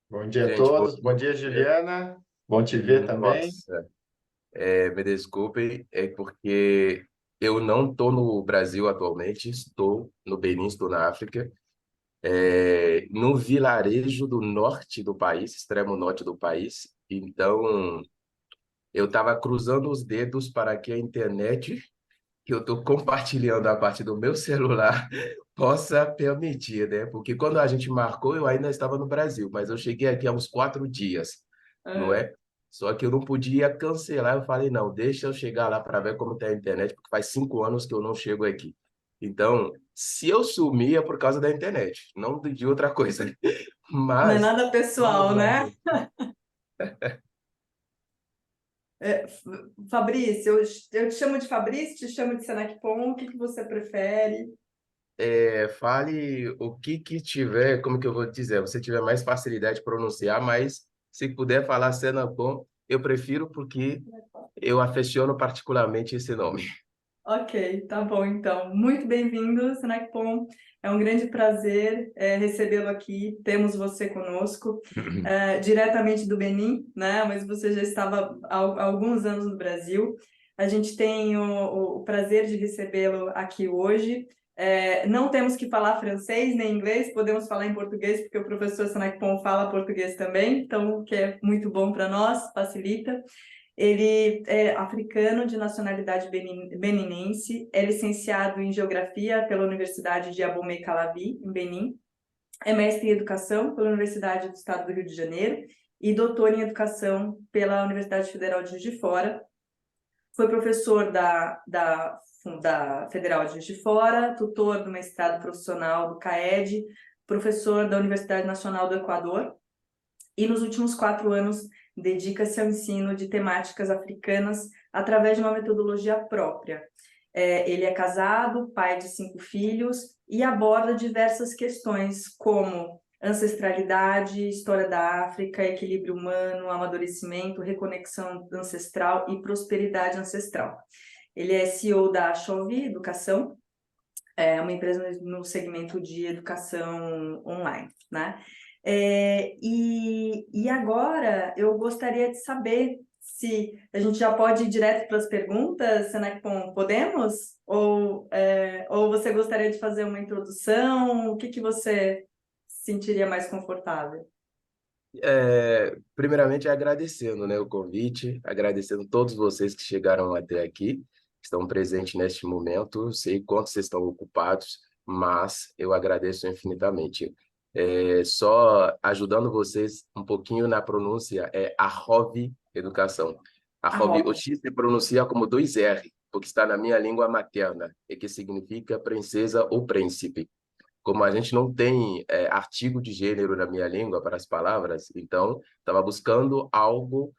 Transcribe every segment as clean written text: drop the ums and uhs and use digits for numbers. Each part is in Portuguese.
Bom dia a Gente, bom todos. Bom dia, dia. Juliana. Bom te ver também. Nossa, me desculpem, é porque eu não estou no Brasil atualmente, estou no Benin, estou na África, no vilarejo do norte do país, extremo norte do país. Então, eu estava cruzando os dedos para que a internet que eu estou compartilhando a partir do meu celular possa permitir, né? Porque quando a gente marcou, eu ainda estava no Brasil, mas eu cheguei aqui há uns 4 dias, não Ah, é? Só que eu não podia cancelar. Eu falei, não, deixa eu chegar lá para ver como está a internet, porque faz 5 anos que eu não chego aqui. Então, se eu sumir é por causa da internet, não de outra coisa. não é Mas nada vamos pessoal, lá, né? gente. Fabrício, eu te chamo de Fabrício, te chamo de Senecpon, o que que você prefere? Fale o que tiver, como que eu vou dizer, você tiver mais facilidade de pronunciar, mas se puder falar Senapom, eu prefiro porque eu afeciono particularmente esse nome. Ok, tá bom então. Muito bem-vindo, Senecpon. É um grande prazer recebê-lo aqui. Temos você conosco, diretamente do Benin, né? Mas você já estava há alguns anos no Brasil. A gente tem o prazer de recebê-lo aqui hoje. Não temos que falar francês nem inglês, podemos falar em português, porque o professor Senecpon fala português também, então, o que é muito bom para nós, facilita. Ele é africano de nacionalidade beninense, é licenciado em Geografia pela Universidade de Abomey-Calavi, em Benin, é mestre em Educação pela Universidade do Estado do Rio de Janeiro e doutor em Educação pela Universidade Federal de Juiz de Fora. Foi professor da Federal de Juiz de Fora, tutor do mestrado profissional do CAED, professor da Universidade Nacional do Equador, e nos últimos 4 anos dedica-se ao ensino de temáticas africanas através de uma metodologia própria. Ele é casado, pai de 5 filhos e aborda diversas questões como ancestralidade, história da África, equilíbrio humano, amadurecimento, reconexão ancestral e prosperidade ancestral. Ele é CEO da Chove Educação, uma empresa no segmento de educação online, né? E agora eu gostaria de saber se a gente já pode ir direto para as perguntas, Senecpon, podemos? Ou você gostaria de fazer uma introdução? O que que você sentiria mais confortável? Primeiramente, agradecendo, né, o convite, agradecendo todos vocês que chegaram até aqui, estão presentes neste momento. Sei quanto vocês estão ocupados, mas eu agradeço infinitamente. Só ajudando vocês um pouquinho na pronúncia, é Arrove Educação. Arrove, o Arroba. X se pronuncia como dois R, porque está na minha língua materna, e que significa princesa ou príncipe. Como a gente não tem artigo de gênero na minha língua para as palavras, então estava buscando algo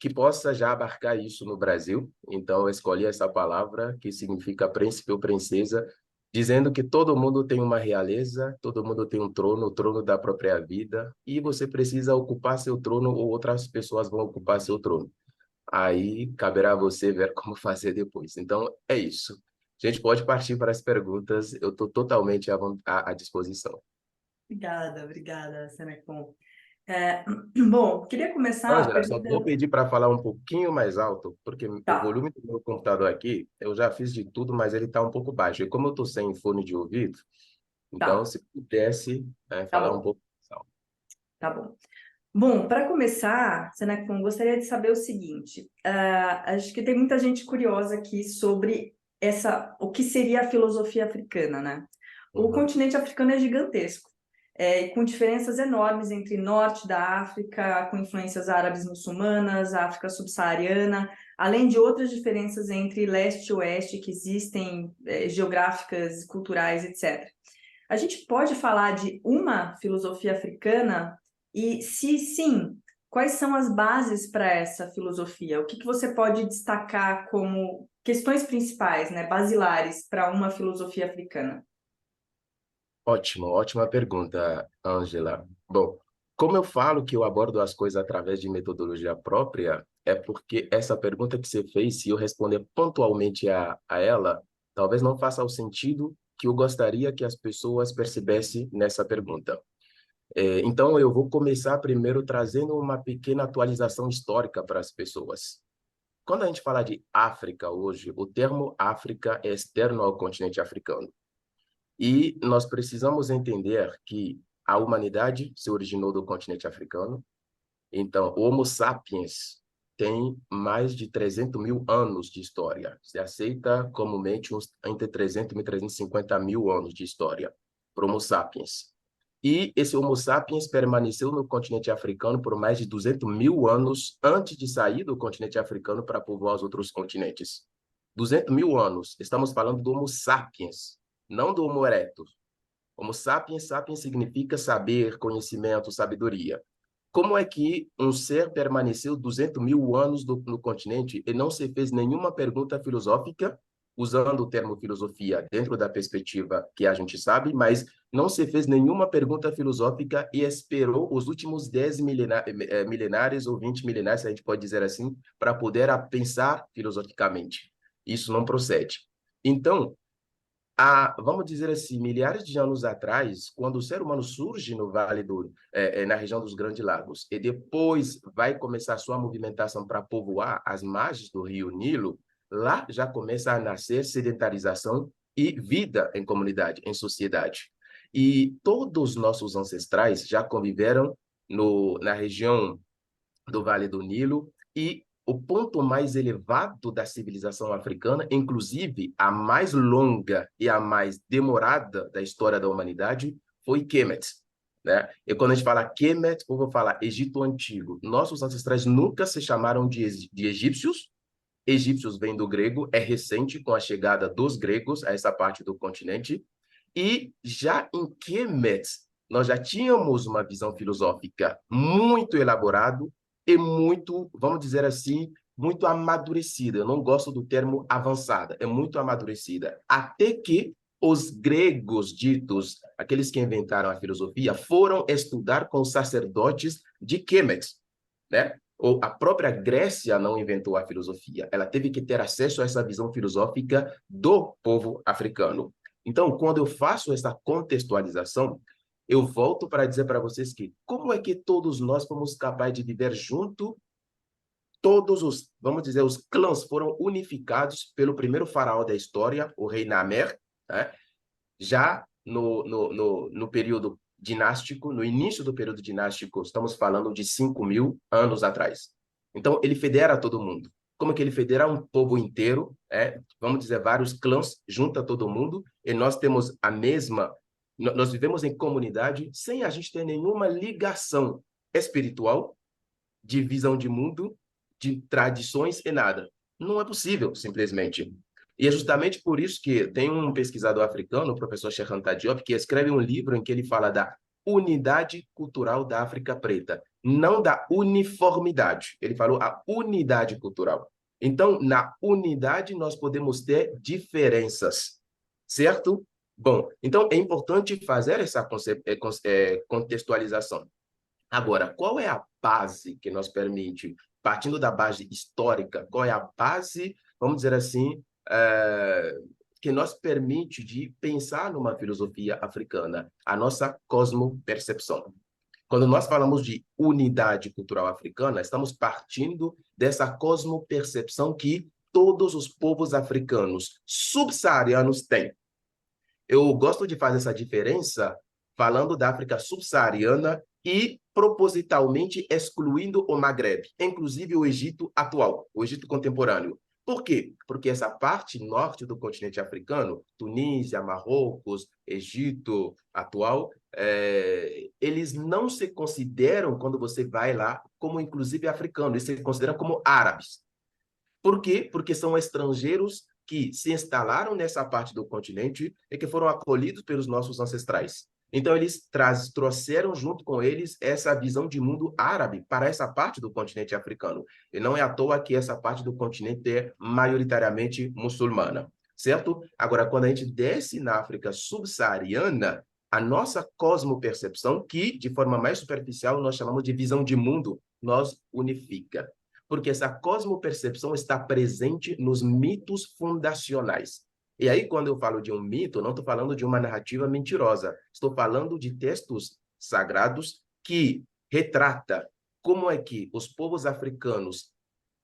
que possa já abarcar isso no Brasil. Então eu escolhi essa palavra que significa príncipe ou princesa, dizendo que todo mundo tem uma realeza, todo mundo tem um trono, o trono da própria vida, e você precisa ocupar seu trono ou outras pessoas vão ocupar seu trono. Aí caberá a você ver como fazer depois. Então, é isso. A gente pode partir para as perguntas. Eu estou totalmente à disposição. Obrigada, Senecpon. É, bom, queria começar Ângela, só vou perguntando. pedir para falar um pouquinho mais alto, porque o Tá, volume do meu computador aqui, eu já fiz de tudo, mas ele está um pouco baixo. E como eu estou sem fone de ouvido, então, tá, se pudesse, tá falar um bom, pouco mais alto. tá bom. Bom, para começar, Senecon, gostaria de saber o seguinte: acho que tem muita gente curiosa aqui sobre o que seria a filosofia africana, né? O Uhum. continente africano é gigantesco, com diferenças enormes entre norte da África, com influências árabes muçulmanas, África subsaariana, além de outras diferenças entre leste e oeste que existem, geográficas, culturais, etc. A gente pode falar de uma filosofia africana? E se sim, quais são as bases para essa filosofia? O que que você pode destacar como questões principais, né, basilares para uma filosofia africana? Ótimo, ótima pergunta, Ângela. Bom, como eu falo que eu abordo as coisas através de metodologia própria, é porque essa pergunta que você fez, se eu responder pontualmente a ela, talvez não faça o sentido que eu gostaria que as pessoas percebessem nessa pergunta. Então, eu vou começar primeiro trazendo uma pequena atualização histórica para as pessoas. Quando a gente fala de África hoje, o termo África é externo ao continente africano. E nós precisamos entender que a humanidade se originou do continente africano. Então, o Homo sapiens tem mais de 300 mil anos de história. Se aceita comumente entre 300 e 350 mil anos de história para o Homo sapiens. E esse Homo sapiens permaneceu no continente africano por mais de 200 mil anos antes de sair do continente africano para povoar os outros continentes. 200 mil anos. Estamos falando do Homo sapiens, não do Homo erectus. Homo sapiens, sapiens significa saber, conhecimento, sabedoria. Como é que um ser permaneceu 200 mil anos no continente e não se fez nenhuma pergunta filosófica, usando o termo filosofia dentro da perspectiva que a gente sabe, mas não se fez nenhuma pergunta filosófica e esperou os últimos 10 milenares ou 20 milenares, se a gente pode dizer assim, para poder pensar filosoficamente. Isso não procede. Então, vamos dizer assim, milhares de anos atrás, quando o ser humano surge no na região dos Grandes Lagos, e depois vai começar a sua movimentação para povoar as margens do rio Nilo, lá já começa a nascer sedentarização e vida em comunidade, em sociedade. E todos os nossos ancestrais já conviveram na região do Vale do Nilo, e o ponto mais elevado da civilização africana, inclusive a mais longa e a mais demorada da história da humanidade, foi Kemet. Né? E quando a gente fala Kemet, eu vou falar Egito Antigo. Nossos ancestrais nunca se chamaram de egípcios. Egípcios vem do grego, é recente com a chegada dos gregos a essa parte do continente. E já em Kemet, nós já tínhamos uma visão filosófica muito elaborada e muito, vamos dizer assim, muito amadurecida. Eu não gosto do termo avançada, é muito amadurecida. Até que os gregos ditos, aqueles que inventaram a filosofia, foram estudar com os sacerdotes de Kemet, né? Ou a própria Grécia não inventou a filosofia, ela teve que ter acesso a essa visão filosófica do povo africano. Então, quando eu faço essa contextualização, eu volto para dizer para vocês que como é que todos nós fomos capazes de viver junto, todos os, vamos dizer, os clãs foram unificados pelo primeiro faraó da história, o rei Namer, né? Já no período dinástico, no início do período dinástico, estamos falando de 5.000 anos atrás. Então, ele federa todo mundo. Como que ele federa um povo inteiro, vamos dizer, vários clãs, junta todo mundo, e nós temos a mesma, nós vivemos em comunidade sem a gente ter nenhuma ligação espiritual, de visão de mundo, de tradições e nada. Não é possível, simplesmente. E é justamente por isso que tem um pesquisador africano, o professor Cheikh Anta Diop, que escreve um livro em que ele fala da unidade cultural da África Preta, não da uniformidade. Ele falou a unidade cultural. Então, na unidade, nós podemos ter diferenças, certo? Bom, então é importante fazer essa contextualização. Agora, qual é a base que nos permite, partindo da base histórica, qual é a base, vamos dizer assim, que nos permite de pensar numa filosofia africana? A nossa cosmopercepção. Quando nós falamos de unidade cultural africana, estamos partindo dessa cosmopercepção que todos os povos africanos subsaarianos têm. Eu gosto de fazer essa diferença falando da África subsaariana e propositalmente excluindo o Maghreb, inclusive o Egito atual, o Egito contemporâneo. Por quê? Porque essa parte norte do continente africano, Tunísia, Marrocos, Egito atual, eles não se consideram, quando você vai lá, como inclusive africanos, eles se consideram como árabes. Por quê? Porque são estrangeiros que se instalaram nessa parte do continente e que foram acolhidos pelos nossos ancestrais. Então, eles trouxeram junto com eles essa visão de mundo árabe para essa parte do continente africano. E não é à toa que essa parte do continente é maioritariamente muçulmana, certo? Agora, quando a gente desce na África subsaariana, a nossa cosmopercepção, que de forma mais superficial nós chamamos de visão de mundo, nós unifica. Porque essa cosmopercepção está presente nos mitos fundacionais. E aí, quando eu falo de um mito, não estou falando de uma narrativa mentirosa. Estou falando de textos sagrados que retrata como é que os povos africanos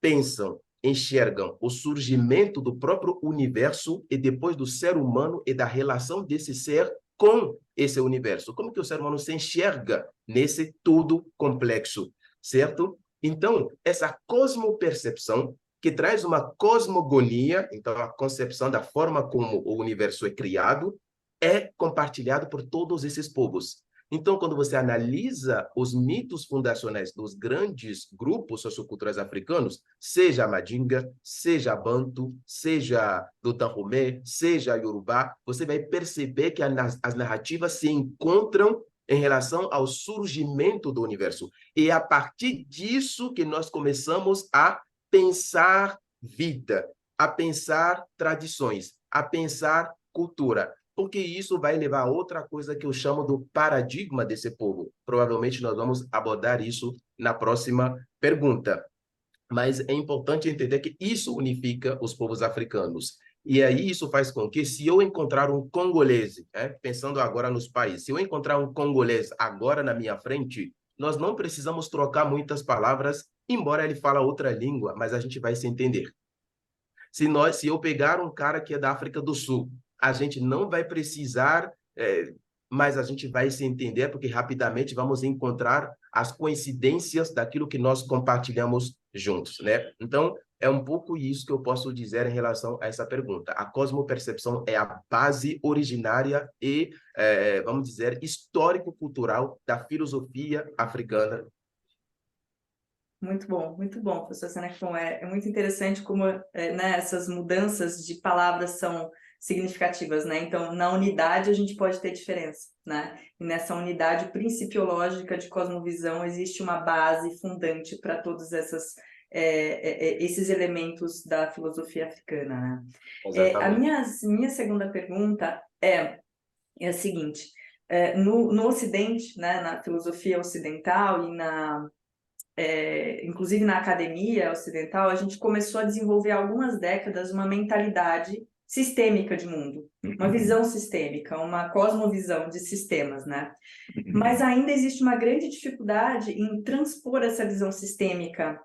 pensam, enxergam o surgimento do próprio universo e depois do ser humano e da relação desse ser com esse universo. Como que o ser humano se enxerga nesse tudo complexo, certo? Então, essa cosmopercepção que traz uma cosmogonia, então a concepção da forma como o universo é criado, é compartilhado por todos esses povos. Então, quando você analisa os mitos fundacionais dos grandes grupos socioculturais africanos, seja a Mandinga, seja a Bantu, seja do Dahomey, seja a Yorubá, você vai perceber que as narrativas se encontram em relação ao surgimento do universo. E é a partir disso que nós começamos a pensar vida, a pensar tradições, a pensar cultura, porque isso vai levar a outra coisa que eu chamo do paradigma desse povo. Provavelmente nós vamos abordar isso na próxima pergunta. Mas é importante entender que isso unifica os povos africanos. E aí isso faz com que, se eu encontrar um congolês, pensando agora nos países, se eu encontrar um congolês agora na minha frente, nós não precisamos trocar muitas palavras, embora ele fale outra língua, mas a gente vai se entender. Se eu pegar um cara que é da África do Sul, a gente não vai precisar, mas a gente vai se entender, porque rapidamente vamos encontrar as coincidências daquilo que nós compartilhamos juntos, né? Então, é um pouco isso que eu posso dizer em relação a essa pergunta. A cosmopercepção é a base originária e, vamos dizer, histórico-cultural da filosofia africana. Muito bom, professor Senecton. É muito interessante como né, essas mudanças de palavras são significativas, né? Então, na unidade a gente pode ter diferença, né? E nessa unidade principiológica de cosmovisão existe uma base fundante para todos esses elementos da filosofia africana, né? A minha segunda pergunta é a seguinte: no Ocidente, né, na filosofia ocidental e inclusive na academia ocidental, a gente começou a desenvolver há algumas décadas uma mentalidade sistêmica de mundo, uma visão sistêmica, uma cosmovisão de sistemas, né? Mas ainda existe uma grande dificuldade em transpor essa visão sistêmica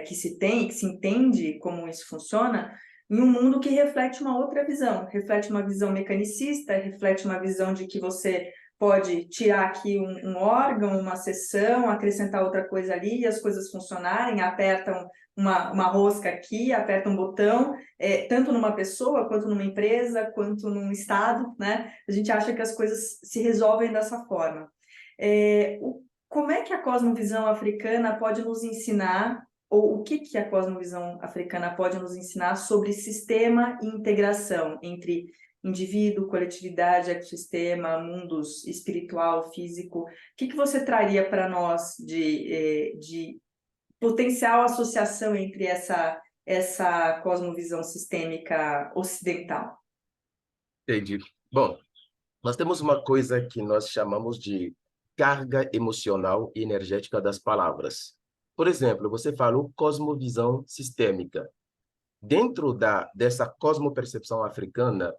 que se tem, que se entende como isso funciona, em um mundo que reflete uma outra visão, reflete uma visão mecanicista, reflete uma visão de que você pode tirar aqui um órgão, uma seção, acrescentar outra coisa ali e as coisas funcionarem, apertam uma rosca aqui, aperta um botão, tanto numa pessoa, quanto numa empresa, quanto num estado, né? A gente acha que as coisas se resolvem dessa forma. Como é que a cosmovisão africana pode nos ensinar, ou o que a cosmovisão africana pode nos ensinar sobre sistema e integração entre indivíduo, coletividade, ecossistema, mundos espiritual, físico? O que você traria para nós de potencial associação entre essa cosmovisão sistêmica ocidental? Entendi. Bom, nós temos uma coisa que nós chamamos de carga emocional e energética das palavras. Por exemplo, você falou cosmovisão sistêmica. Dentro dessa cosmopercepção africana,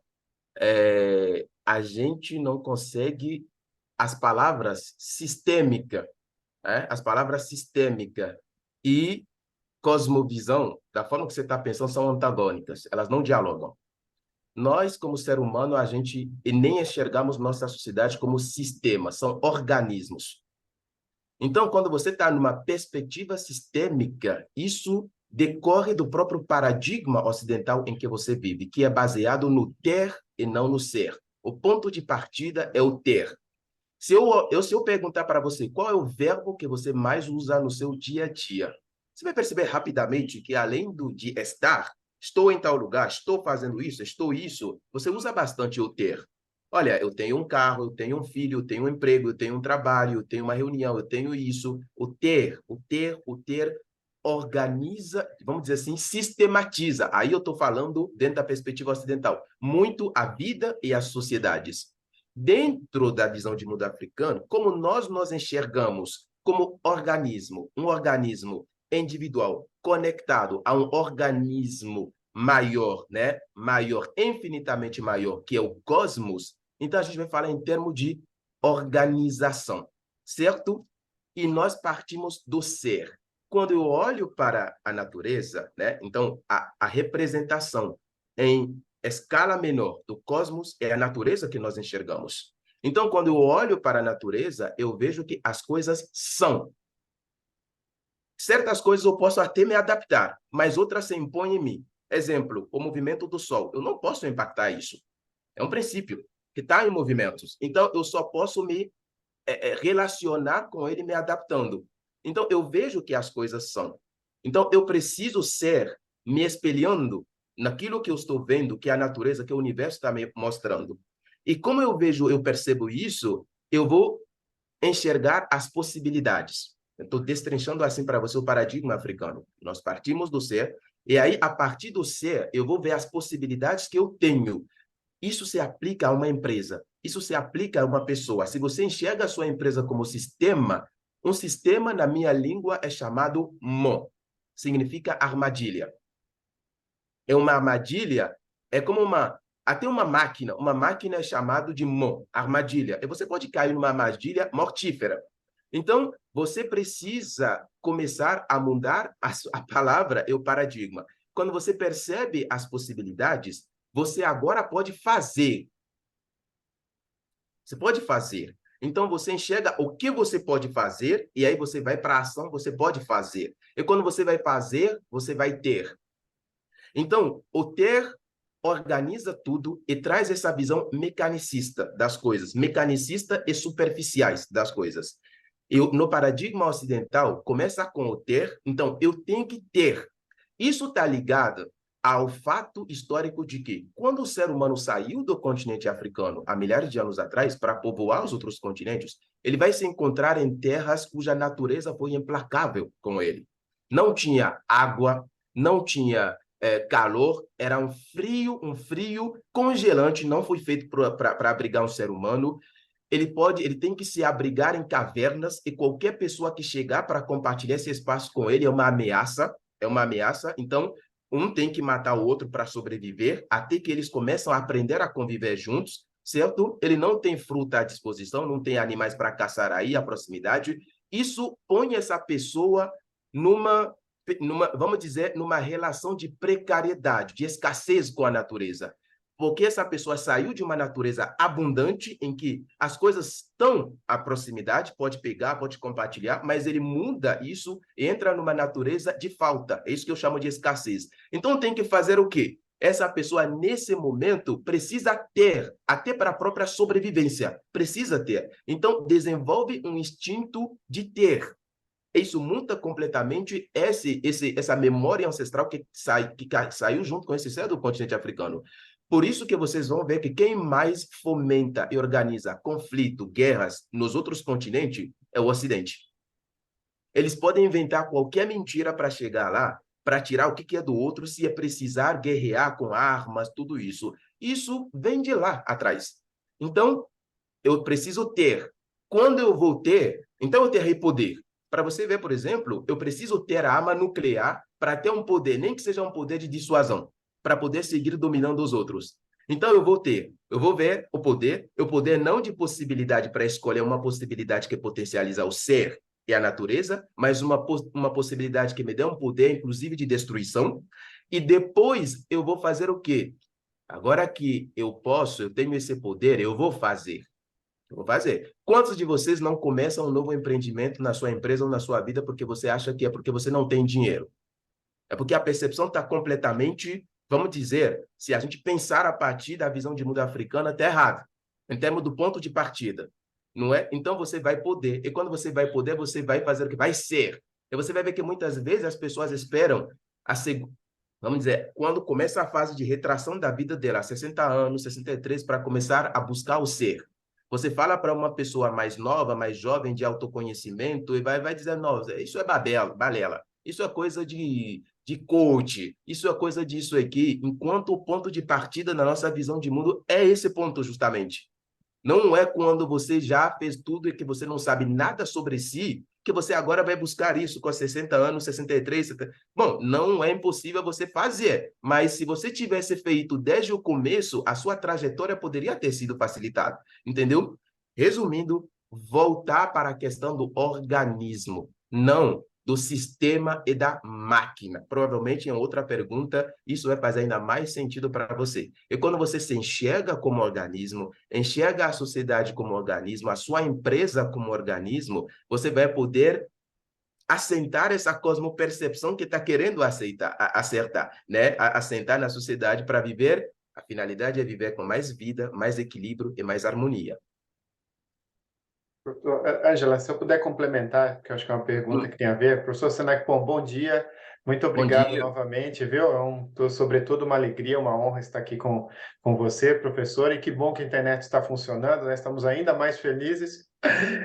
a gente não consegue as palavras sistêmica, as palavras sistêmica e cosmovisão, da forma que você está pensando, são antagônicas, elas não dialogam. Nós, como ser humano, a gente nem enxergamos nossa sociedade como sistema, são organismos. Então, quando você está numa perspectiva sistêmica, isso decorre do próprio paradigma ocidental em que você vive, que é baseado no ter e não no ser. O ponto de partida é o ter. Se eu perguntar para você qual é o verbo que você mais usa no seu dia a dia, você vai perceber rapidamente que, além de estar, estou em tal lugar, estou fazendo isso, estou isso, você usa bastante o ter. Olha, eu tenho um carro, eu tenho um filho, eu tenho um emprego, eu tenho um trabalho, eu tenho uma reunião, eu tenho isso. O ter organiza, vamos dizer assim, sistematiza. Aí eu estou falando dentro da perspectiva ocidental, muito a vida e as sociedades. Dentro da visão de mundo africano, como nós enxergamos como organismo, um organismo individual conectado a um organismo maior, né? Maior, infinitamente maior, que é o cosmos. Então a gente vai falar em termos de organização, certo? E nós partimos do ser. Quando eu olho para a natureza, né? Então, a representação em escala menor do cosmos é a natureza que nós enxergamos. Então, quando eu olho para a natureza, eu vejo que as coisas são. Certas coisas eu posso até me adaptar, mas outras se impõem em mim. Exemplo, o movimento do Sol. Eu não posso impactar isso. É um princípio que está em movimentos. Então, eu só posso me relacionar com ele me adaptando. Então, eu vejo que as coisas são. Então, eu preciso ser me espelhando naquilo que eu estou vendo, que é a natureza, que o universo está me mostrando. E como eu vejo, eu percebo isso, eu vou enxergar as possibilidades. Estou destrinchando assim para você o paradigma africano. Nós partimos do ser, e aí, a partir do ser, eu vou ver as possibilidades que eu tenho. Isso se aplica a uma empresa, isso se aplica a uma pessoa. Se você enxerga a sua empresa como sistema, um sistema na minha língua é chamado MO, significa armadilha. É uma armadilha, é como até uma máquina é chamado de MO, armadilha. E você pode cair numa armadilha mortífera. Então, você precisa começar a mudar a palavra e o paradigma. Quando você percebe as possibilidades, você agora pode fazer. Você pode fazer. Então, você enxerga o que você pode fazer, e aí você vai para a ação, você pode fazer. E quando você vai fazer, você vai ter. Então, o ter organiza tudo e traz essa visão mecanicista das coisas, mecanicista e superficiais das coisas. No paradigma ocidental, começa com o ter, então eu tenho que ter. Isso está ligado ao fato histórico de que, quando o ser humano saiu do continente africano há milhares de anos atrás para povoar os outros continentes, ele vai se encontrar em terras cuja natureza foi implacável com ele. Não tinha água, não tinha calor, era um frio congelante, não foi feito para abrigar um ser humano. Ele tem que se abrigar em cavernas, e qualquer pessoa que chegar para compartilhar esse espaço com ele é uma ameaça, então um tem que matar o outro para sobreviver, até que eles começam a aprender a conviver juntos, certo? Ele não tem fruta à disposição, não tem animais para caçar aí à proximidade. Isso põe essa pessoa vamos dizer, numa relação de precariedade, de escassez com a natureza. Porque essa pessoa saiu de uma natureza abundante, em que as coisas estão à proximidade, pode pegar, pode compartilhar, mas ele muda isso e entra numa natureza de falta. É isso que eu chamo de escassez. Então tem que fazer o quê? Essa pessoa, nesse momento, precisa ter, até para a própria sobrevivência, precisa ter. Então, desenvolve um instinto de ter. Isso muda completamente essa memória ancestral que saiu junto com esse ser do continente africano. Por isso que vocês vão ver que quem mais fomenta e organiza conflito, guerras nos outros continentes é o Ocidente. Eles podem inventar qualquer mentira para chegar lá, para tirar o que é do outro, se é precisar guerrear com armas, tudo isso. Isso vem de lá atrás. Então, eu preciso ter. Quando eu vou ter, então eu terei poder. Para você ver, por exemplo, eu preciso ter a arma nuclear para ter um poder, nem que seja um poder de dissuasão, para poder seguir dominando os outros. Então eu vou ver o poder não de possibilidade para escolher uma possibilidade que potencializa o ser e a natureza, mas uma possibilidade que me dê um poder, inclusive, de destruição. E depois eu vou fazer o quê? Agora que eu tenho esse poder, eu vou fazer. Vou fazer. Quantos de vocês não começam um novo empreendimento na sua empresa ou na sua vida porque você acha que é porque você não tem dinheiro? É porque a percepção está completamente, vamos dizer, se a gente pensar a partir da visão de mundo africana, está errado, em termos do ponto de partida, não é? Então você vai poder, e quando você vai poder, você vai fazer o que vai ser. E você vai ver que muitas vezes as pessoas esperam vamos dizer, quando começa a fase de retração da vida dela, 60 anos, 63, para começar a buscar o ser. Você fala para uma pessoa mais nova, mais jovem, de autoconhecimento, e vai dizer, não, isso é balela, isso é coisa de coach, isso é coisa disso aqui, enquanto o ponto de partida na nossa visão de mundo é esse ponto, justamente. Não é quando você já fez tudo e que você não sabe nada sobre si, que você agora vai buscar isso com 60 anos, 63, 70... Bom, não é impossível você fazer, mas se você tivesse feito desde o começo, a sua trajetória poderia ter sido facilitada, entendeu? Resumindo, voltar para a questão do organismo, não do sistema e da máquina. Provavelmente em outra pergunta, isso vai fazer ainda mais sentido para você. E quando você se enxerga como organismo, enxerga a sociedade como organismo, a sua empresa como organismo, você vai poder assentar essa cosmopercepção que está querendo acertar, né? Assentar na sociedade para viver. A finalidade é viver com mais vida, mais equilíbrio e mais harmonia. Ângela, se eu puder complementar, que eu acho que é uma pergunta que tem a ver. Professor Senecpon, bom dia. Muito Bom obrigado dia. novamente, viu? Sobretudo uma alegria, uma honra estar aqui com você, professor, e que bom que a internet está funcionando, né? Estamos ainda mais felizes.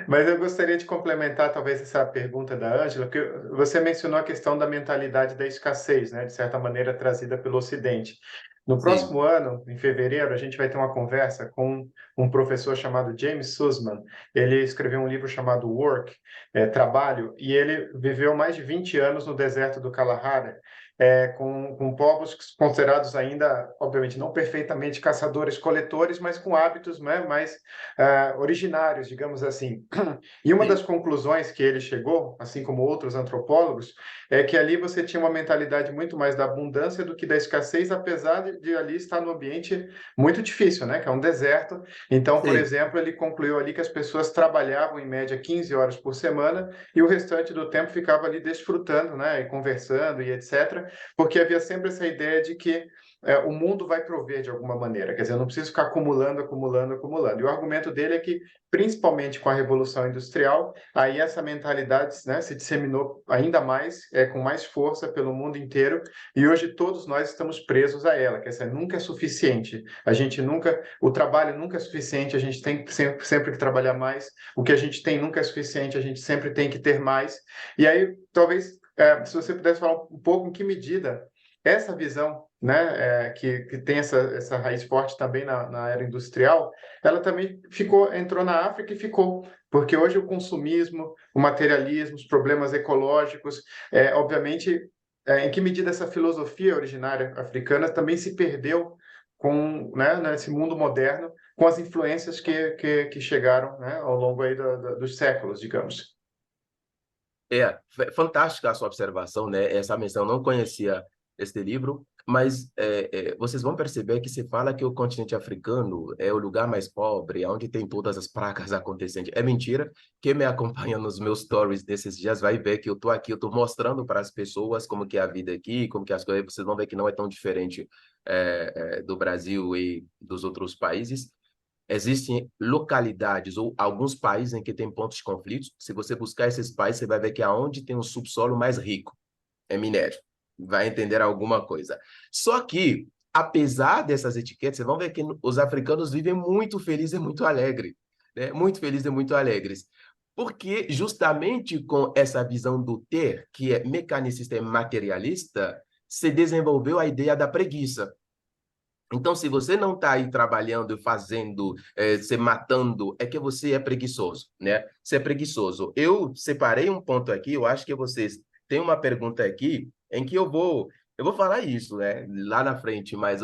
Mas eu gostaria de complementar talvez essa pergunta da Ângela, porque você mencionou a questão da mentalidade da escassez, né? De certa maneira trazida pelo Ocidente. No Sim, próximo ano, em fevereiro, a gente vai ter uma conversa com um professor chamado James Sussman. Ele escreveu um livro chamado Work, Trabalho, e ele viveu mais de 20 anos no deserto do Kalahari, com povos considerados ainda, obviamente, não perfeitamente caçadores-coletores, mas com hábitos, né, mais originários, digamos assim. E uma das sim, conclusões que ele chegou, assim como outros antropólogos, é que ali você tinha uma mentalidade muito mais da abundância do que da escassez, apesar de ali estar num ambiente muito difícil, né, que é um deserto. Então, por sim. exemplo, ele concluiu ali que as pessoas trabalhavam em média 15 horas por semana e o restante do tempo ficava ali desfrutando, né, e conversando e etc, porque havia sempre essa ideia de que o mundo vai prover de alguma maneira, quer dizer, eu não preciso ficar acumulando, acumulando, acumulando. E o argumento dele é que, principalmente com a Revolução Industrial, aí essa mentalidade, né, se disseminou ainda mais, com mais força pelo mundo inteiro, e hoje todos nós estamos presos a ela, quer dizer, nunca é suficiente, a gente nunca, o trabalho nunca é suficiente, a gente tem sempre que trabalhar mais, o que a gente tem nunca é suficiente, a gente sempre tem que ter mais. E aí, talvez, se você pudesse falar um pouco em que medida essa visão, né, que tem essa raiz forte também na era industrial, ela também entrou na África e ficou, porque hoje o consumismo, o materialismo, os problemas ecológicos, obviamente, em que medida essa filosofia originária africana também se perdeu né, nesse mundo moderno, com as influências que chegaram, né, ao longo aí dos séculos, digamos. Fantástica a sua observação, né? Essa menção, eu não conhecia este livro, mas vocês vão perceber que se fala que o continente africano é o lugar mais pobre, onde tem todas as pragas acontecendo. É mentira. Quem me acompanha nos meus stories desses dias vai ver que eu estou aqui, eu estou mostrando para as pessoas como que é a vida aqui, como que as coisas, vocês vão ver que não é tão diferente do Brasil e dos outros países. Existem localidades ou alguns países em que tem pontos de conflito. Se você buscar esses países, você vai ver que aonde tem um subsolo mais rico é minério. Vai entender alguma coisa. Só que, apesar dessas etiquetas, vocês vão ver que os africanos vivem muito felizes e muito alegres, né? Muito felizes e muito alegres. Porque justamente com essa visão do ter, que é mecanicista e materialista, se desenvolveu a ideia da preguiça. Então, se você não está aí trabalhando, fazendo, se matando, é que você é preguiçoso, né? Você é preguiçoso. Eu separei um ponto aqui, eu acho que vocês têm uma pergunta aqui em que eu vou falar isso, né? Lá na frente, mas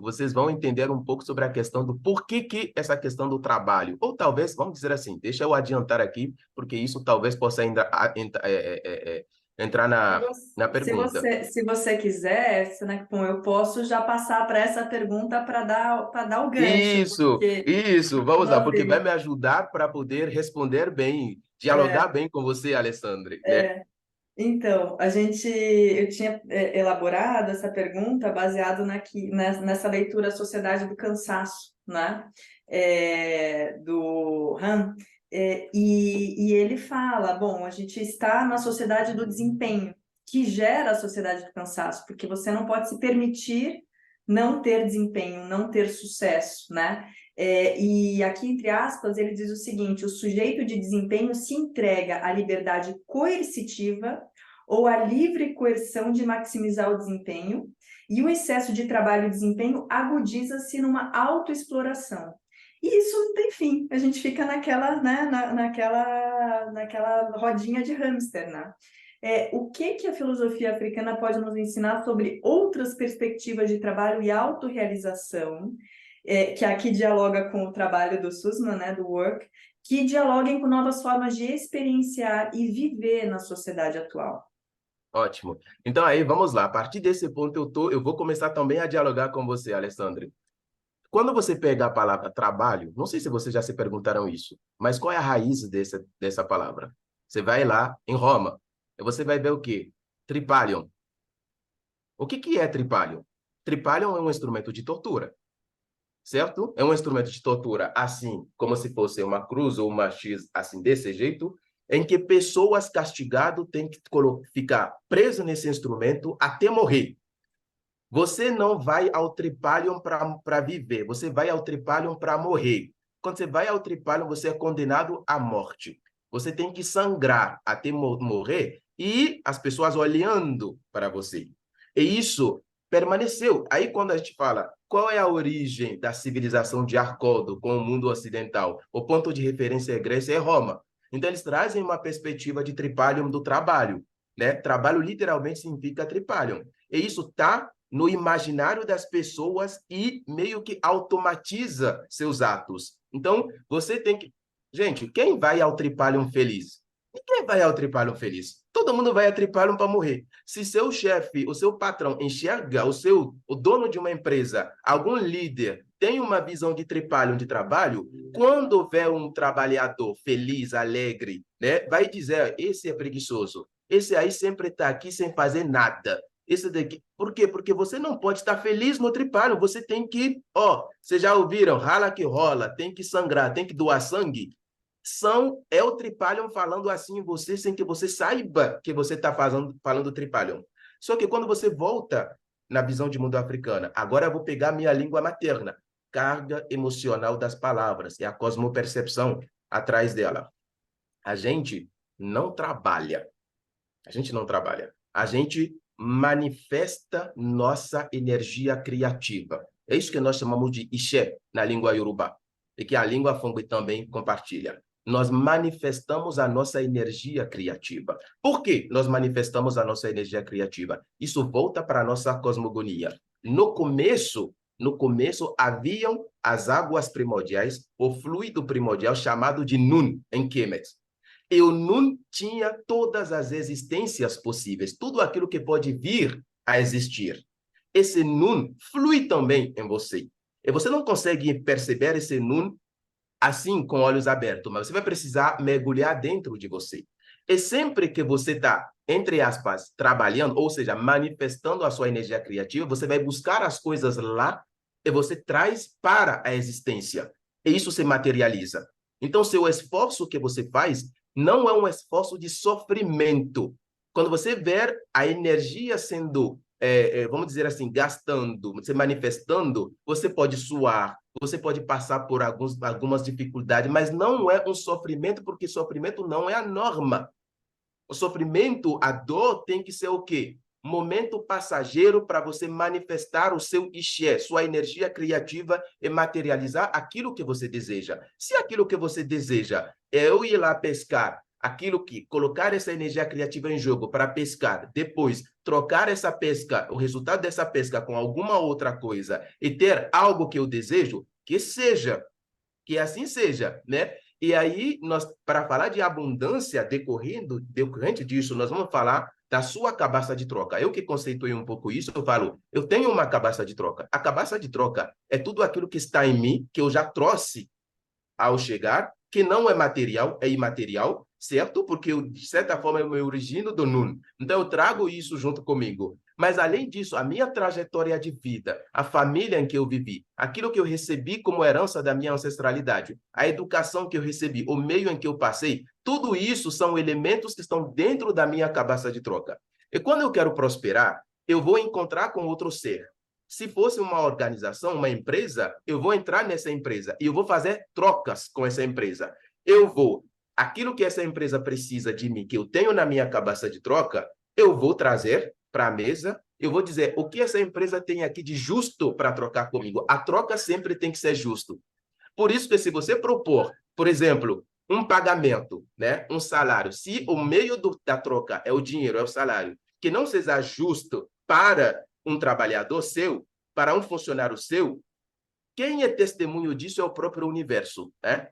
vocês vão entender um pouco sobre a questão do porquê que essa questão do trabalho, ou talvez, vamos dizer assim, deixa eu adiantar aqui, porque isso talvez possa ainda entrar na pergunta. Se você quiser, Senecpon, eu posso já passar para essa pergunta para dar o gancho, porque Isso, vamos lá, nós porque vai temos. me ajudar para poder responder bem, dialogar É, bem com você, Alessandro, né? então, eu tinha elaborado essa pergunta baseado nessa leitura Sociedade do Cansaço, né? Do Han. E ele fala, bom, a gente está na sociedade do desempenho, que gera a sociedade do cansaço, porque você não pode se permitir não ter desempenho, não ter sucesso, né? E aqui, entre aspas, ele diz o seguinte: o sujeito de desempenho se entrega à liberdade coercitiva ou à livre coerção de maximizar o desempenho, e o excesso de trabalho e desempenho agudiza-se numa autoexploração. E isso não tem fim, a gente fica naquela, né, naquela rodinha de hamster, né? O que a filosofia africana pode nos ensinar sobre outras perspectivas de trabalho e autorrealização, que aqui dialoga com o trabalho do Sussman, né, do Work, que dialoguem com novas formas de experienciar e viver na sociedade atual. Ótimo. Então aí, vamos lá. A partir desse ponto, eu vou começar também a dialogar com você, Alessandro. Quando você pega a palavra trabalho, não sei se vocês já se perguntaram isso, mas qual é a raiz dessa palavra? Você vai lá em Roma, e você vai ver o quê? Tripalium. O que é tripalium? Tripalium é um instrumento de tortura, certo? É um instrumento de tortura, assim, como se fosse uma cruz ou uma X, assim, desse jeito, em que pessoas castigadas têm que ficar presas nesse instrumento até morrer. Você não vai ao tripalium para viver, você vai ao tripalium para morrer. Quando você vai ao tripalium, você é condenado à morte. Você tem que sangrar até morrer e as pessoas olhando para você. E isso permaneceu. Aí quando a gente fala qual é a origem da civilização de acordo com o mundo ocidental, o ponto de referência é Grécia e Roma. Então eles trazem uma perspectiva de tripalium do trabalho, né? Trabalho literalmente significa tripalium. E isso está no imaginário das pessoas e meio que automatiza seus atos. Então, você tem que... Gente, quem vai ao tripalium feliz? Ninguém vai ao tripalium feliz. Todo mundo vai ao tripalium para morrer. Se seu chefe, o seu patrão enxerga o dono de uma empresa, algum líder, tem uma visão de tripalium de trabalho, quando houver um trabalhador feliz, alegre, né, vai dizer, esse é preguiçoso. Esse aí sempre está aqui sem fazer nada. Esse daqui. Por quê? Porque você não pode estar feliz no tripalium. Você tem que, vocês já ouviram? Rala que rola, tem que sangrar, tem que doar sangue. É o tripalium falando assim em você, sem que você saiba que você está falando tripalium. Só que quando você volta na visão de mundo africana, agora eu vou pegar minha língua materna, carga emocional das palavras, e a cosmopercepção atrás dela. A gente não trabalha. A gente não trabalha. A gente manifesta nossa energia criativa. É isso que nós chamamos de Ixé na língua Yorubá, e que a língua Fongbe também compartilha. Nós manifestamos a nossa energia criativa. Por que nós manifestamos a nossa energia criativa? Isso volta para a nossa cosmogonia. No começo haviam as águas primordiais, o fluido primordial chamado de Nun, em Kemet. E o Nun tinha todas as existências possíveis, tudo aquilo que pode vir a existir. Esse Nun flui também em você. E você não consegue perceber esse Nun assim, com olhos abertos, mas você vai precisar mergulhar dentro de você. E sempre que você está, entre aspas, trabalhando, ou seja, manifestando a sua energia criativa, você vai buscar as coisas lá e você traz para a existência. E isso se materializa. Então, seu esforço que você faz não é um esforço de sofrimento. Quando você ver a energia sendo, vamos dizer assim, gastando, se manifestando, você pode suar, você pode passar por algumas dificuldades, mas não é um sofrimento, porque sofrimento não é a norma. O sofrimento, a dor tem que ser o quê? Momento passageiro para você manifestar o seu Ixé, sua energia criativa e materializar aquilo que você deseja. Se aquilo que você deseja é eu ir lá pescar, colocar essa energia criativa em jogo para pescar, depois trocar essa pesca, o resultado dessa pesca com alguma outra coisa e ter algo que eu desejo, que seja, que assim seja, né? E aí, para falar de abundância decorrente disso, nós vamos falar da sua cabaça de troca. Eu que conceituei um pouco isso, eu falo, eu tenho uma cabaça de troca. A cabaça de troca é tudo aquilo que está em mim, que eu já trouxe ao chegar, que não é material, é imaterial, certo? Porque, de certa forma, eu me origino do Nun. Então, eu trago isso junto comigo. Mas, além disso, a minha trajetória de vida, a família em que eu vivi, aquilo que eu recebi como herança da minha ancestralidade, a educação que eu recebi, o meio em que eu passei, tudo isso são elementos que estão dentro da minha cabaça de troca. E quando eu quero prosperar, eu vou encontrar com outro ser. Se fosse uma organização, uma empresa, eu vou entrar nessa empresa e eu vou fazer trocas com essa empresa. Aquilo que essa empresa precisa de mim, que eu tenho na minha cabaça de troca, eu vou trazer para a mesa, eu vou dizer o que essa empresa tem aqui de justo para trocar comigo. A troca sempre tem que ser justo. Por isso que se você propor, por exemplo, um pagamento, né, um salário, se o meio da troca é o dinheiro, é o salário, que não seja justo para um trabalhador seu, para um funcionário seu, Quem é testemunho disso é o próprio universo, né?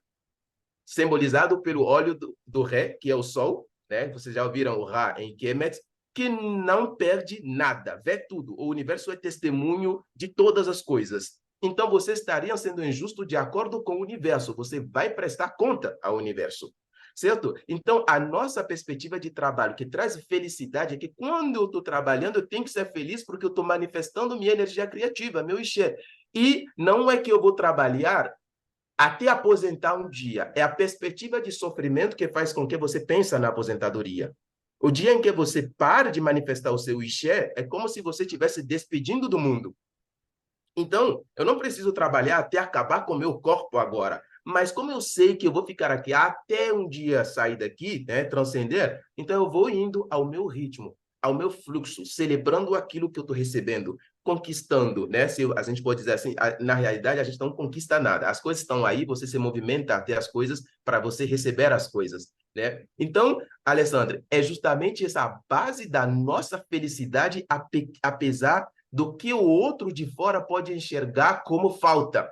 Simbolizado pelo olho do Ré, que é o Sol, né? Vocês já ouviram o Ra em Kemet, que não perde nada, vê tudo. O universo é testemunho de todas as coisas. Então, você estaria sendo injusto de acordo com o universo. Você vai prestar conta ao universo, certo? Então, a nossa perspectiva de trabalho que traz felicidade é que quando eu estou trabalhando, eu tenho que ser feliz porque eu estou manifestando minha energia criativa, meu Ixê. E não é que eu vou trabalhar até aposentar um dia. É a perspectiva de sofrimento que faz com que você pense na aposentadoria. O dia em que você para de manifestar o seu Ixé, é como se você estivesse despedindo do mundo. Então, eu não preciso trabalhar até acabar com o meu corpo agora. Mas como eu sei que eu vou ficar aqui até um dia sair daqui, né, transcender, então eu vou indo ao meu ritmo, ao meu fluxo, celebrando aquilo que eu estou recebendo, conquistando, né? Se a gente pode dizer assim, na realidade a gente não conquista nada. As coisas estão aí, você se movimenta até as coisas para você receber as coisas, né? Então, Alessandra, é justamente essa base da nossa felicidade, apesar do que o outro de fora pode enxergar como falta,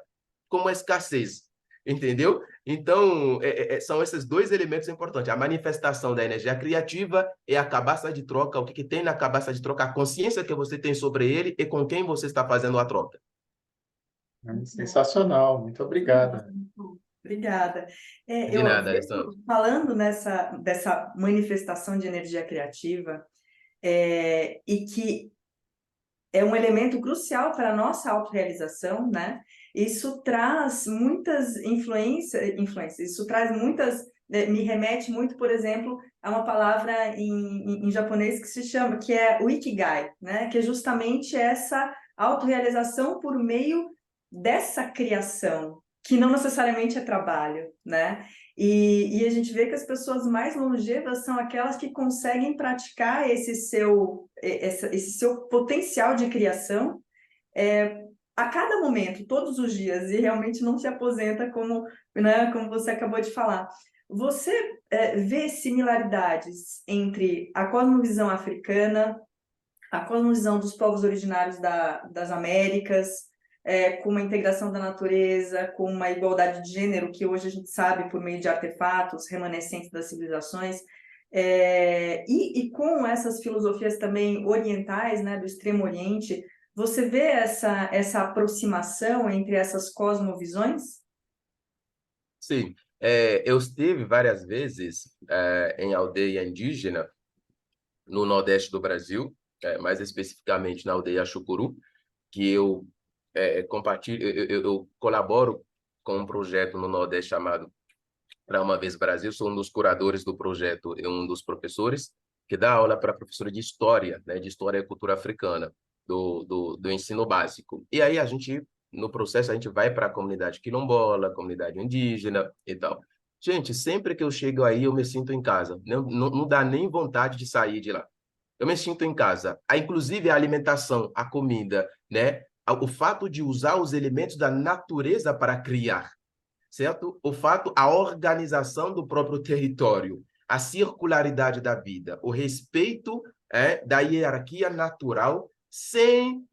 como escassez, entendeu? Então, são esses dois elementos importantes. A manifestação da energia criativa é a cabaça de troca, o que tem na cabaça de troca, a consciência que você tem sobre ele e com quem você está fazendo a troca. Sensacional, muito obrigado. Obrigada. De nada, Alessandro. Falando dessa manifestação de energia criativa, e que é um elemento crucial para a nossa autorrealização, né? Isso traz muitas influências, isso traz muitas, me remete muito, por exemplo, a uma palavra em japonês que se chama, que é o Ikigai, né? Que é justamente essa autorrealização por meio dessa criação, que não necessariamente é trabalho, né? E a gente vê que as pessoas mais longevas são aquelas que conseguem praticar esse seu potencial de criação a cada momento, todos os dias, e realmente não se aposenta como, né, como você acabou de falar. Você vê similaridades entre a cosmovisão africana, a cosmovisão dos povos originários das Américas, com uma integração da natureza, com uma igualdade de gênero, que hoje a gente sabe por meio de artefatos remanescentes das civilizações, e com essas filosofias também orientais, né, do Extremo Oriente, você vê essa aproximação entre essas cosmovisões? Sim, eu estive várias vezes em aldeia indígena no Nordeste do Brasil, mais especificamente na aldeia Chucuru, que eu compartilho, eu colaboro com um projeto no Nordeste chamado Para Uma Vez Brasil. Sou um dos curadores do projeto e um dos professores que dá aula para professora de história, né, de história e cultura africana do ensino básico. E aí no processo a gente vai para a comunidade quilombola, comunidade indígena e tal. Gente, sempre que eu chego aí eu me sinto em casa. Não dá nem vontade de sair de lá. Eu me sinto em casa. Inclusive a alimentação, a comida, né? O fato de usar os elementos da natureza para criar, certo? A organização do próprio território, a circularidade da vida, o respeito da hierarquia natural, sem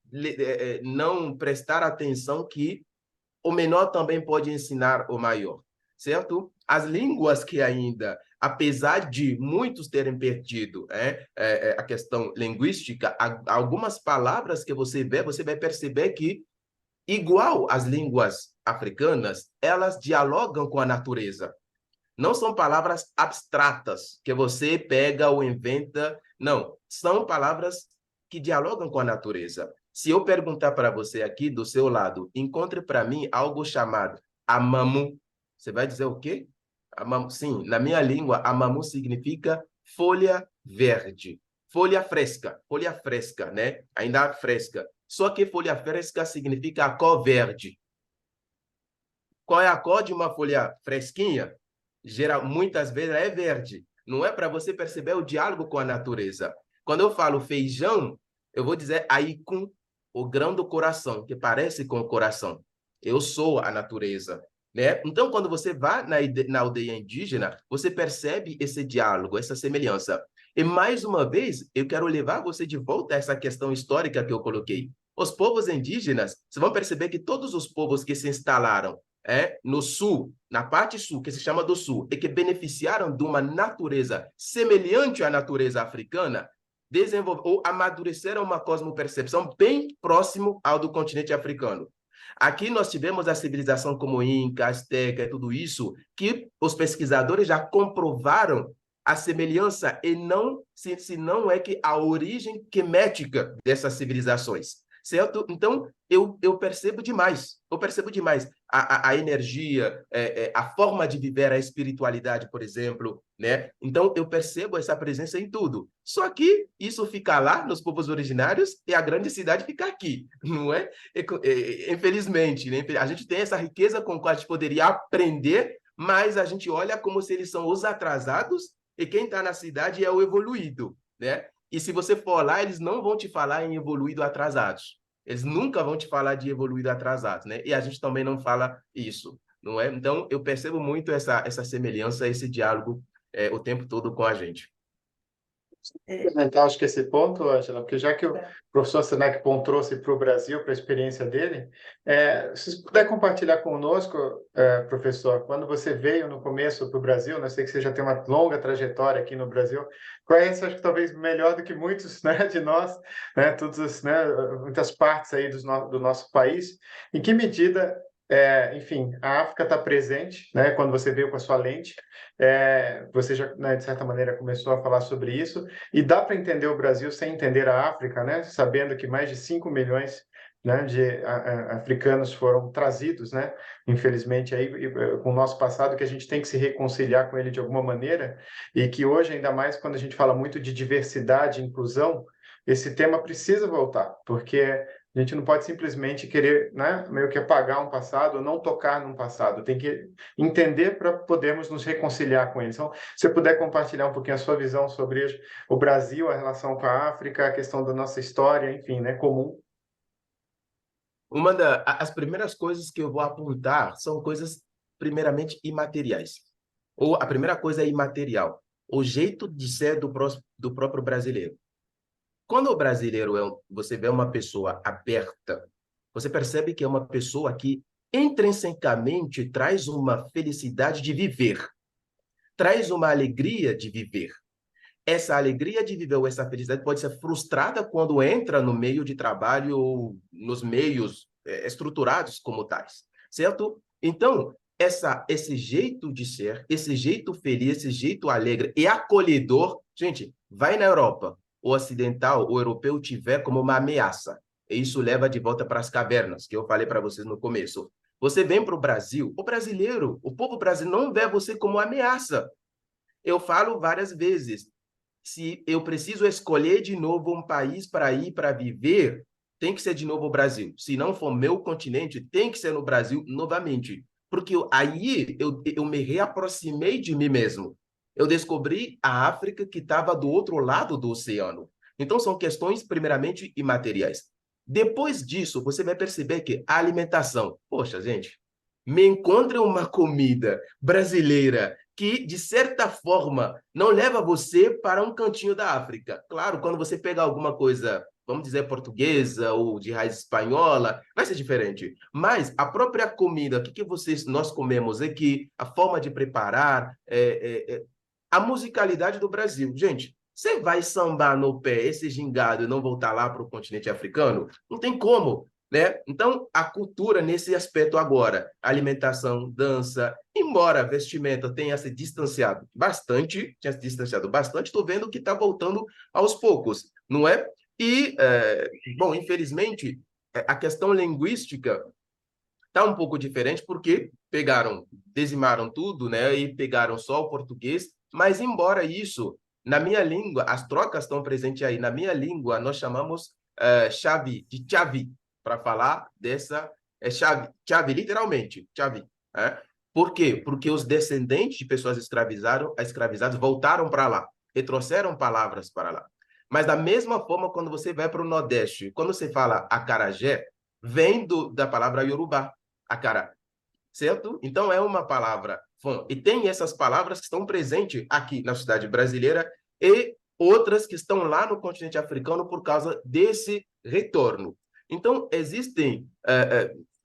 não prestar atenção que o menor também pode ensinar o maior, certo? As línguas que ainda, apesar de muitos terem perdido a questão linguística, algumas palavras que você vai perceber que, igual às línguas africanas, elas dialogam com a natureza. Não são palavras abstratas que você pega ou inventa, não. São palavras que dialogam com a natureza. Se eu perguntar para você aqui do seu lado, encontre para mim algo chamado amamu, você vai dizer o quê? Amamu, sim, na minha língua, amamu significa folha verde, folha fresca, né? Ainda fresca. Só que folha fresca significa a cor verde. Qual é a cor de uma folha fresquinha? Muitas vezes é verde. Não é para você perceber o diálogo com a natureza. Quando eu falo feijão, eu vou dizer aikun, o grão do coração, que parece com o coração. Eu sou a natureza, né? Então, quando você vai na aldeia indígena, você percebe esse diálogo, essa semelhança. E, mais uma vez, eu quero levar você de volta a essa questão histórica que eu coloquei. Os povos indígenas, vocês vão perceber que todos os povos que se instalaram no sul, na parte sul, que se chama do sul, e que beneficiaram de uma natureza semelhante à natureza africana, ou amadureceram uma cosmopercepção bem próximo ao do continente africano. Aqui nós tivemos a civilização como Inca, Azteca e tudo isso, que os pesquisadores já comprovaram a semelhança e não, se não é que a origem quemética dessas civilizações, certo? Então, eu percebo demais, a energia, a forma de viver a espiritualidade, por exemplo, né? Então, eu percebo essa presença em tudo. Só que isso fica lá nos povos originários e a grande cidade fica aqui, não é? Infelizmente, né? A gente tem essa riqueza com a qual a gente poderia aprender, mas a gente olha como se eles são os atrasados e quem está na cidade é o evoluído, né? E se você for lá, eles não vão te falar em evoluído atrasados. Eles nunca vão te falar de evoluído atrasados, né? E a gente também não fala isso, não é? Então, eu percebo muito essa semelhança, esse diálogo o tempo todo com a gente. Então, acho que esse ponto, Ângela, porque já que o professor Senac Pon trouxe para o Brasil, para a experiência dele, se você puder compartilhar conosco, professor, quando você veio no começo para o Brasil, né, eu sei que você já tem uma longa trajetória aqui no Brasil, conhece, acho que talvez melhor do que muitos, né, de nós, né, todos, né, muitas partes aí do nosso país, em que medida, enfim, a África está presente, né, quando você veio com a sua lente, você já, né, de certa maneira, começou a falar sobre isso, e dá para entender o Brasil sem entender a África, né? Sabendo que mais de 5 milhões, né, de africanos foram trazidos, né? Infelizmente, aí, com o nosso passado, que a gente tem que se reconciliar com ele de alguma maneira, e que hoje, ainda mais quando a gente fala muito de diversidade e inclusão, esse tema precisa voltar, porque a gente não pode simplesmente querer, né, meio que apagar um passado ou não tocar num passado. Tem que entender para podermos nos reconciliar com ele. Então, se você puder compartilhar um pouquinho a sua visão sobre o Brasil, a relação com a África, a questão da nossa história, enfim, né, comum. As primeiras coisas que eu vou apontar são coisas primeiramente imateriais. Ou a primeira coisa é imaterial, o jeito de ser do próprio brasileiro. Quando o brasileiro você vê uma pessoa aberta, você percebe que é uma pessoa que intrinsecamente traz uma felicidade de viver, traz uma alegria de viver. Essa alegria de viver ou essa felicidade pode ser frustrada quando entra no meio de trabalho ou nos meios estruturados como tais, certo? Então, esse jeito de ser, esse jeito feliz, esse jeito alegre e acolhedor, gente, vai na Europa, o ocidental, o europeu tiver como uma ameaça. E isso leva de volta para as cavernas, que eu falei para vocês no começo. Você vem para o Brasil, o brasileiro, o povo brasileiro não vê você como ameaça. Eu falo várias vezes, se eu preciso escolher de novo um país para ir para viver, tem que ser de novo o Brasil. Se não for meu continente, tem que ser no Brasil novamente. Porque aí eu me reaproximei de mim mesmo. Eu descobri a África que estava do outro lado do oceano. Então, são questões, primeiramente, imateriais. Depois disso, você vai perceber que a alimentação... Poxa, gente, me encontre uma comida brasileira que, de certa forma, não leva você para um cantinho da África. Claro, quando você pega alguma coisa, vamos dizer, portuguesa ou de raiz espanhola, vai ser diferente. Mas a própria comida, o que nós comemos aqui, a forma de preparar, a musicalidade do Brasil. Gente, você vai sambar no pé esse gingado e não voltar lá para o continente africano? Não tem como, né? Então, a cultura nesse aspecto agora, alimentação, dança, embora a vestimenta tenha se distanciado bastante, estou vendo que está voltando aos poucos, não é? E, bom, infelizmente, a questão linguística está um pouco diferente porque dizimaram tudo, né? E pegaram só o português, mas embora isso, na minha língua, as trocas estão presentes aí. Na minha língua, nós chamamos chave de chave para falar dessa chave, literalmente, chave. Por quê? Porque os descendentes de pessoas escravizadas voltaram para lá e trouxeram palavras para lá. Mas da mesma forma, quando você vai para o Nordeste, quando você fala acarajé, vem da palavra Yorubá, acará, certo? Então, é uma palavra fã. E tem essas palavras que estão presentes aqui na sociedade brasileira e outras que estão lá no continente africano por causa desse retorno. Então, existem,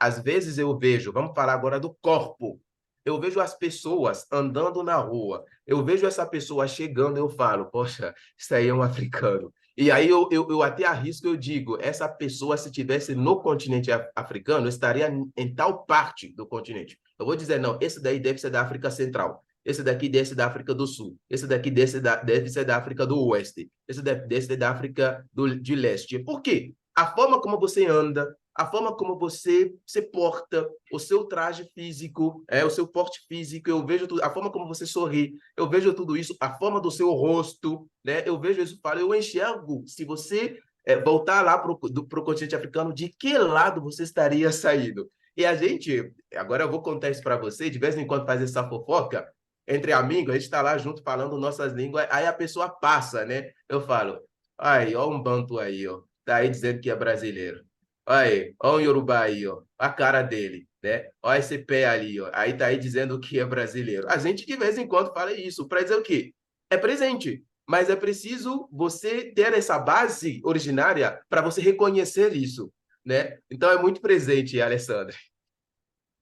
às vezes eu vejo, vamos falar agora do corpo, eu vejo as pessoas andando na rua, eu vejo essa pessoa chegando, eu falo, poxa, isso aí é um africano. E aí eu até arrisco, eu digo, essa pessoa, se tivesse no continente africano, estaria em tal parte do continente. Eu vou dizer, não, esse daí deve ser da África Central, esse daqui deve ser da África do Sul, esse daqui deve ser da África do Oeste, esse deve ser da África de Leste. Por quê? A forma como você anda, a forma como você se porta, o seu traje físico, o seu porte físico, eu vejo tudo, a forma como você sorri, eu vejo tudo isso, a forma do seu rosto, né? Eu vejo isso, eu enxergo, se você voltar lá para o continente africano, de que lado você estaria saindo? E a gente, agora eu vou contar isso para você, de vez em quando faz essa fofoca, entre amigos, a gente está lá junto falando nossas línguas, aí a pessoa passa, né? Eu falo, aí, ó um banto aí, ó, tá aí dizendo que é brasileiro. Aí, ó um Yorubá aí, ó, a cara dele, né? Ó esse pé ali, ó, aí tá aí dizendo que é brasileiro. A gente de vez em quando fala isso, para dizer o quê? É presente, mas é preciso você ter essa base originária para você reconhecer isso, né? Então é muito presente, Alessandra.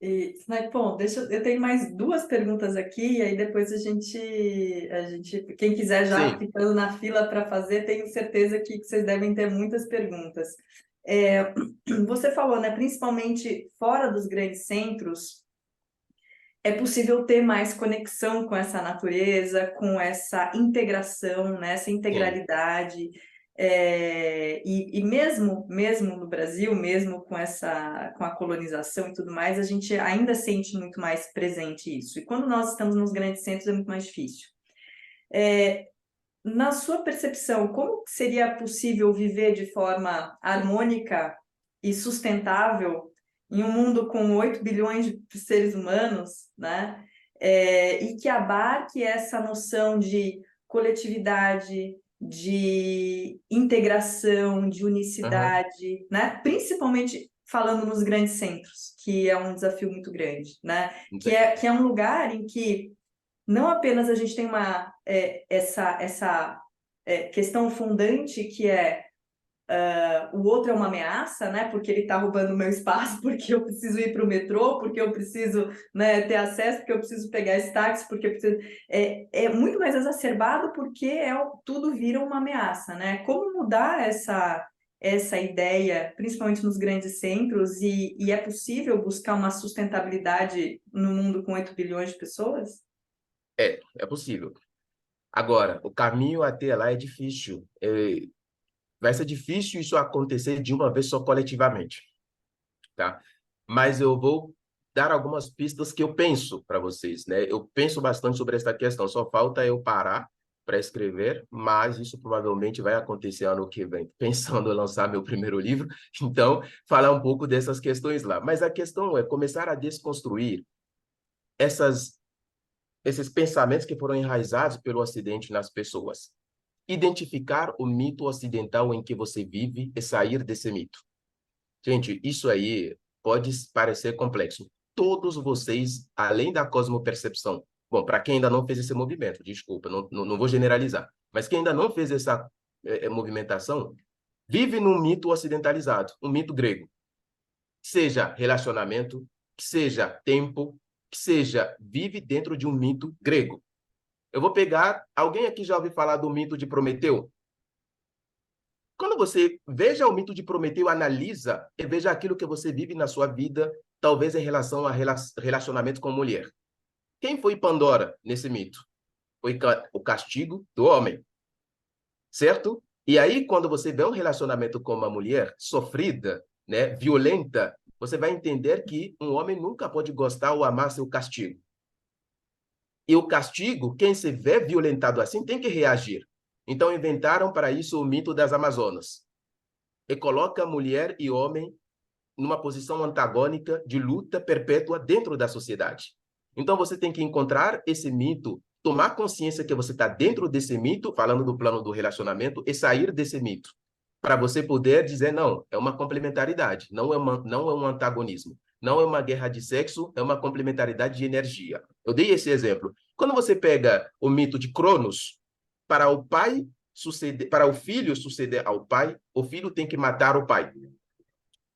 E, bom, eu tenho mais duas perguntas aqui, e aí depois quem quiser já Sim. ficando na fila para fazer, tenho certeza que vocês devem ter muitas perguntas. Você falou, né, principalmente fora dos grandes centros, é possível ter mais conexão com essa natureza, com essa integração, né, essa Sim. integralidade. E mesmo no Brasil, mesmo com a colonização e tudo mais, a gente ainda sente muito mais presente isso. E quando nós estamos nos grandes centros é muito mais difícil. Na sua percepção, como seria possível viver de forma harmônica e sustentável em um mundo com 8 bilhões de seres humanos, né? E que abarque essa noção de coletividade, de integração, de Uhum. unicidade, né? Principalmente falando nos grandes centros, que é um desafio muito grande, né? Que é um lugar em que não apenas a gente tem essa questão fundante que o outro é uma ameaça, né? Porque ele está roubando o meu espaço, porque eu preciso ir para o metrô, porque eu preciso, né, ter acesso, porque eu preciso pegar esse táxi, porque eu preciso... É muito mais exacerbado porque tudo vira uma ameaça, né? Como mudar essa ideia, principalmente nos grandes centros, e é possível buscar uma sustentabilidade no mundo com 8 bilhões de pessoas? É possível. Agora, o caminho até lá é difícil. Vai ser difícil isso acontecer de uma vez só coletivamente, tá? Mas eu vou dar algumas pistas que eu penso para vocês, né? Eu penso bastante sobre essa questão, só falta eu parar para escrever, mas isso provavelmente vai acontecer ano que vem, pensando em lançar meu primeiro livro, então falar um pouco dessas questões lá. Mas a questão é começar a desconstruir esses pensamentos que foram enraizados pelo Ocidente nas pessoas. Identificar o mito ocidental em que você vive e sair desse mito. Gente, isso aí pode parecer complexo. Todos vocês, além da cosmopercepção, bom, para quem ainda não fez esse movimento, desculpa, não vou generalizar, mas quem ainda não fez essa movimentação, vive num mito ocidentalizado, um mito grego. Seja relacionamento, que seja tempo, que seja vive dentro de um mito grego. Eu vou pegar, alguém aqui já ouviu falar do mito de Prometeu? Quando você veja o mito de Prometeu, analisa e veja aquilo que você vive na sua vida, talvez em relação a relacionamento com mulher. Quem foi Pandora nesse mito? Foi o castigo do homem, certo? E aí, quando você vê um relacionamento com uma mulher sofrida, né, violenta, você vai entender que um homem nunca pode gostar ou amar seu castigo. E o castigo, quem se vê violentado assim, tem que reagir. Então, inventaram para isso o mito das Amazonas. E coloca mulher e homem numa posição antagônica de luta perpétua dentro da sociedade. Então, você tem que encontrar esse mito, tomar consciência que você está dentro desse mito, falando do plano do relacionamento, e sair desse mito, para você poder dizer, não, é uma complementaridade, não é um antagonismo, não é uma guerra de sexo, é uma complementaridade de energia. Eu dei esse exemplo. Quando você pega o mito de Cronos, para o pai para o filho suceder ao pai, o filho tem que matar o pai.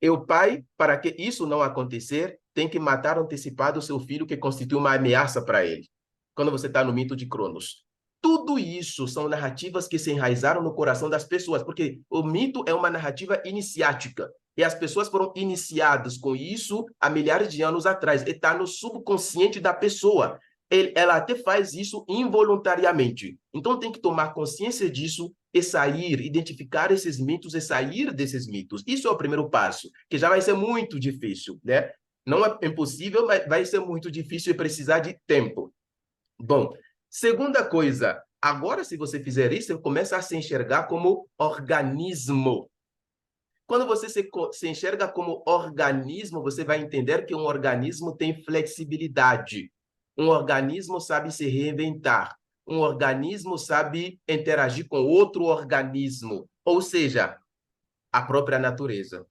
E o pai, para que isso não acontecer, tem que matar antecipado o seu filho que constitui uma ameaça para ele. Quando você está no mito de Cronos. Tudo isso são narrativas que se enraizaram no coração das pessoas, porque o mito é uma narrativa iniciática. E as pessoas foram iniciadas com isso há milhares de anos atrás. E está no subconsciente da pessoa. Ela até faz isso involuntariamente. Então tem que tomar consciência disso e sair, identificar esses mitos e sair desses mitos. Isso é o primeiro passo, que já vai ser muito difícil, né? Não é impossível, mas vai ser muito difícil e precisar de tempo. Bom, segunda coisa, agora se você fizer isso, você começa a se enxergar como organismo. Quando você se enxerga como organismo, você vai entender que um organismo tem flexibilidade. Um organismo sabe se reinventar. Um organismo sabe interagir com outro organismo, ou seja, a própria natureza,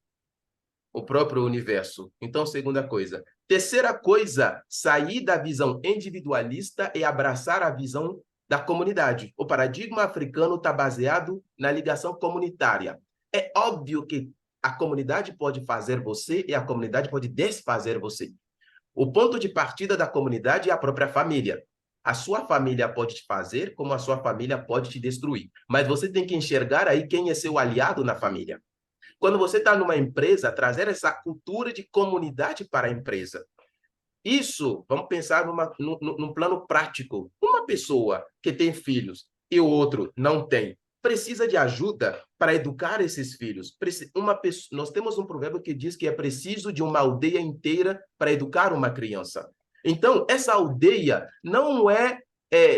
o próprio universo. Então, segunda coisa. Terceira coisa, sair da visão individualista e abraçar a visão da comunidade. O paradigma africano está baseado na ligação comunitária. É óbvio que a comunidade pode fazer você e a comunidade pode desfazer você. O ponto de partida da comunidade é a própria família. A sua família pode te fazer, como a sua família pode te destruir. Mas você tem que enxergar aí quem é seu aliado na família. Quando você está numa empresa, trazer essa cultura de comunidade para a empresa. Isso, vamos pensar num plano prático. Uma pessoa que tem filhos e o outro não tem, precisa de ajuda para educar esses filhos. Nós temos um provérbio que diz que é preciso de uma aldeia inteira para educar uma criança. Então, essa aldeia não é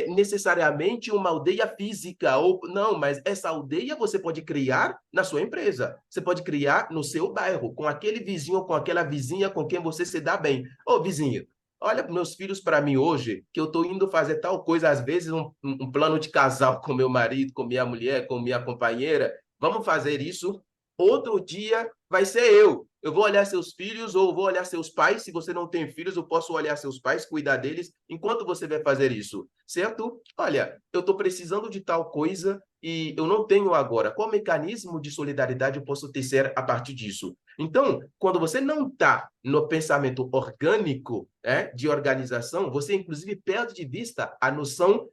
necessariamente uma aldeia física, ou não, mas essa aldeia você pode criar na sua empresa, você pode criar no seu bairro, com aquele vizinho, com aquela vizinha com quem você se dá bem. Ô, vizinho, olha meus filhos para mim hoje, que eu estou indo fazer tal coisa, às vezes um plano de casal com meu marido, com minha mulher, com minha companheira, vamos fazer isso. Outro dia vai ser eu. Eu vou olhar seus filhos ou vou olhar seus pais. Se você não tem filhos, eu posso olhar seus pais, cuidar deles, enquanto você vai fazer isso, certo? Olha, eu estou precisando de tal coisa e eu não tenho agora. Qual mecanismo de solidariedade eu posso tecer a partir disso? Então, quando você não está no pensamento orgânico, de organização, você inclusive perde de vista a noção,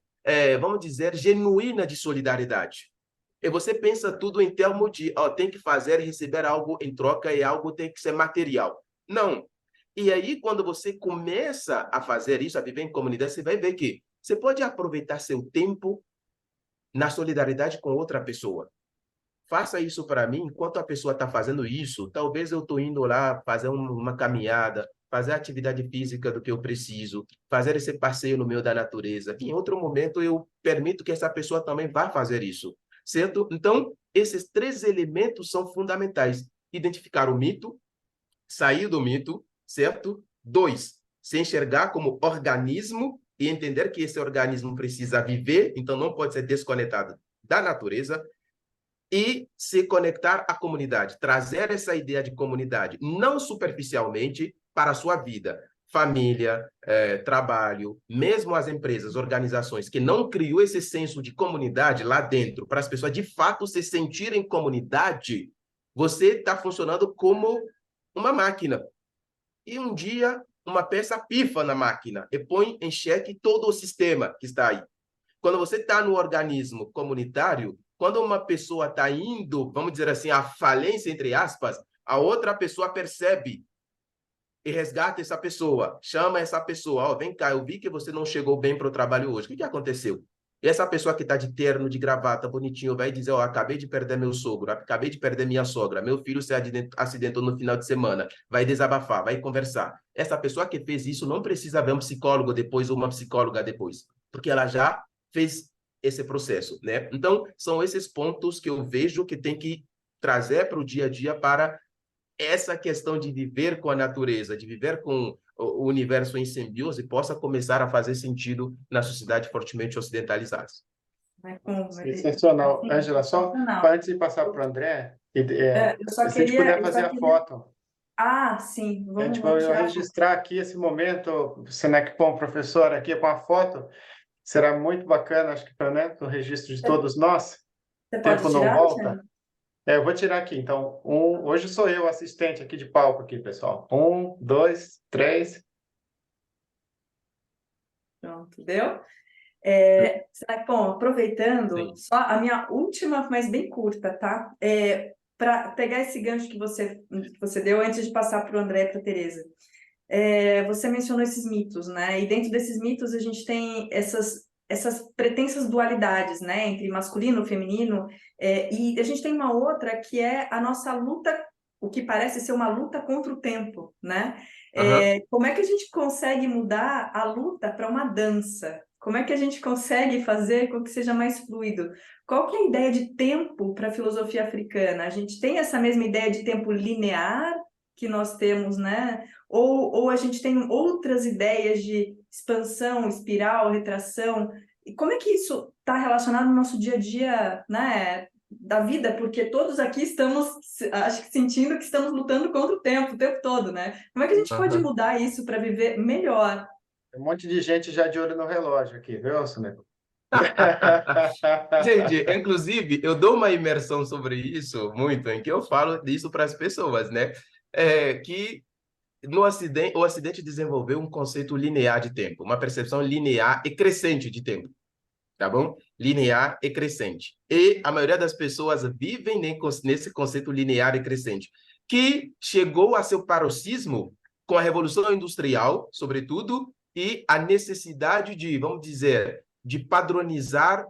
vamos dizer, genuína de solidariedade. E você pensa tudo em termos de, tem que fazer e receber algo em troca e algo tem que ser material. Não. E aí, quando você começa a fazer isso, a viver em comunidade, você vai ver que você pode aproveitar seu tempo na solidariedade com outra pessoa. Faça isso para mim, enquanto a pessoa está fazendo isso, talvez eu estou indo lá fazer uma caminhada, fazer a atividade física do que eu preciso, fazer esse passeio no meio da natureza. Em outro momento, eu permito que essa pessoa também vá fazer isso. Certo? Então, esses três elementos são fundamentais. Identificar o mito, sair do mito, certo? 2, se enxergar como organismo e entender que esse organismo precisa viver, então não pode ser desconectado da natureza. E se conectar à comunidade, trazer essa ideia de comunidade, não superficialmente, para a sua vida. Família, trabalho, mesmo as empresas, organizações que não criou esse senso de comunidade lá dentro, para as pessoas de fato se sentirem comunidade, você está funcionando como uma máquina. E um dia, uma peça pifa na máquina e põe em xeque todo o sistema que está aí. Quando você está no organismo comunitário, quando uma pessoa está indo, vamos dizer assim, à falência, entre aspas, a outra pessoa percebe e resgata essa pessoa, chama essa pessoa, vem cá, eu vi que você não chegou bem para o trabalho hoje, o que aconteceu? E essa pessoa que está de terno, de gravata, bonitinho, vai dizer, acabei de perder meu sogro, acabei de perder minha sogra, meu filho se acidentou no final de semana, vai desabafar, vai conversar. Essa pessoa que fez isso não precisa ver um psicólogo depois ou uma psicóloga depois, porque ela já fez esse processo, né? Então, são esses pontos que eu vejo que tem que trazer para o dia a dia para essa questão de viver com a natureza, de viver com o universo em simbiose, possa começar a fazer sentido na sociedade fortemente ocidentalizada. Sensacional. Ângela, só antes de passar para o André, se a gente puder fazer a foto. Ah, sim. A gente vai registrar aqui esse momento, Senecpom, professor, aqui com a foto. Será muito bacana, acho que para o registro de todos nós. Você O tempo pode não tirar, volta. Eu vou tirar aqui, então, hoje sou eu, assistente aqui de palco aqui, pessoal. 1, 2, 3. Pronto, deu? Bom, aproveitando, Sim. só a minha última, mas bem curta, tá? Para pegar esse gancho que você deu antes de passar para o André e para a Tereza. Você mencionou esses mitos, né? E dentro desses mitos a gente tem essas pretensas dualidades, né? Entre masculino e feminino, e a gente tem uma outra que é a nossa luta, o que parece ser uma luta contra o tempo, né? Aham. Como é que a gente consegue mudar a luta para uma dança? Como é que a gente consegue fazer com que seja mais fluido? Qual que é a ideia de tempo para a filosofia africana? A gente tem essa mesma ideia de tempo linear que nós temos, né? Ou a gente tem outras ideias de expansão, espiral, retração. E como é que isso está relacionado no nosso dia a dia, né, da vida? Porque todos aqui estamos, acho que sentindo que estamos lutando contra o tempo todo, né? Como é que a gente pode Aham. mudar isso para viver melhor? Tem um monte de gente já de olho no relógio aqui, viu, Soneca? Gente, inclusive, eu dou uma imersão sobre isso muito, em que eu falo disso para as pessoas, né? Que no Ocidente, o Ocidente desenvolveu um conceito linear de tempo, uma percepção linear e crescente de tempo, tá bom? Linear e crescente. E a maioria das pessoas vivem nesse conceito linear e crescente, que chegou a seu paroxismo com a Revolução Industrial, sobretudo, e a necessidade de, vamos dizer, de padronizar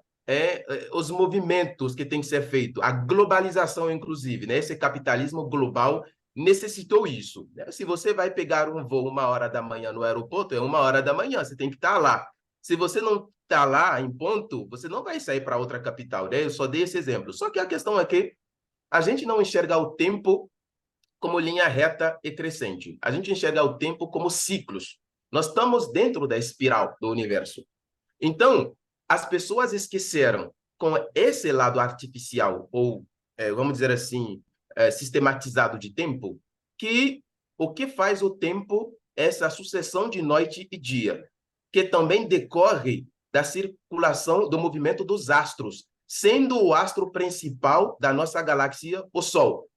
os movimentos que tem que ser feito, a globalização, inclusive, né? Esse capitalismo global necessitou isso, né? Se você vai pegar um voo 1 hora da manhã no aeroporto, é 1 hora da manhã, você tem que estar lá. Se você não está lá em ponto, você não vai sair para outra capital, né? Eu só dei esse exemplo. Só que a questão é que a gente não enxerga o tempo como linha reta e crescente. A gente enxerga o tempo como ciclos. Nós estamos dentro da espiral do universo. Então, as pessoas esqueceram com esse lado artificial, ou vamos dizer assim, sistematizado de tempo, que o que faz o tempo é essa sucessão de noite e dia, que também decorre da circulação do movimento dos astros, sendo o astro principal da nossa galáxia o Sol.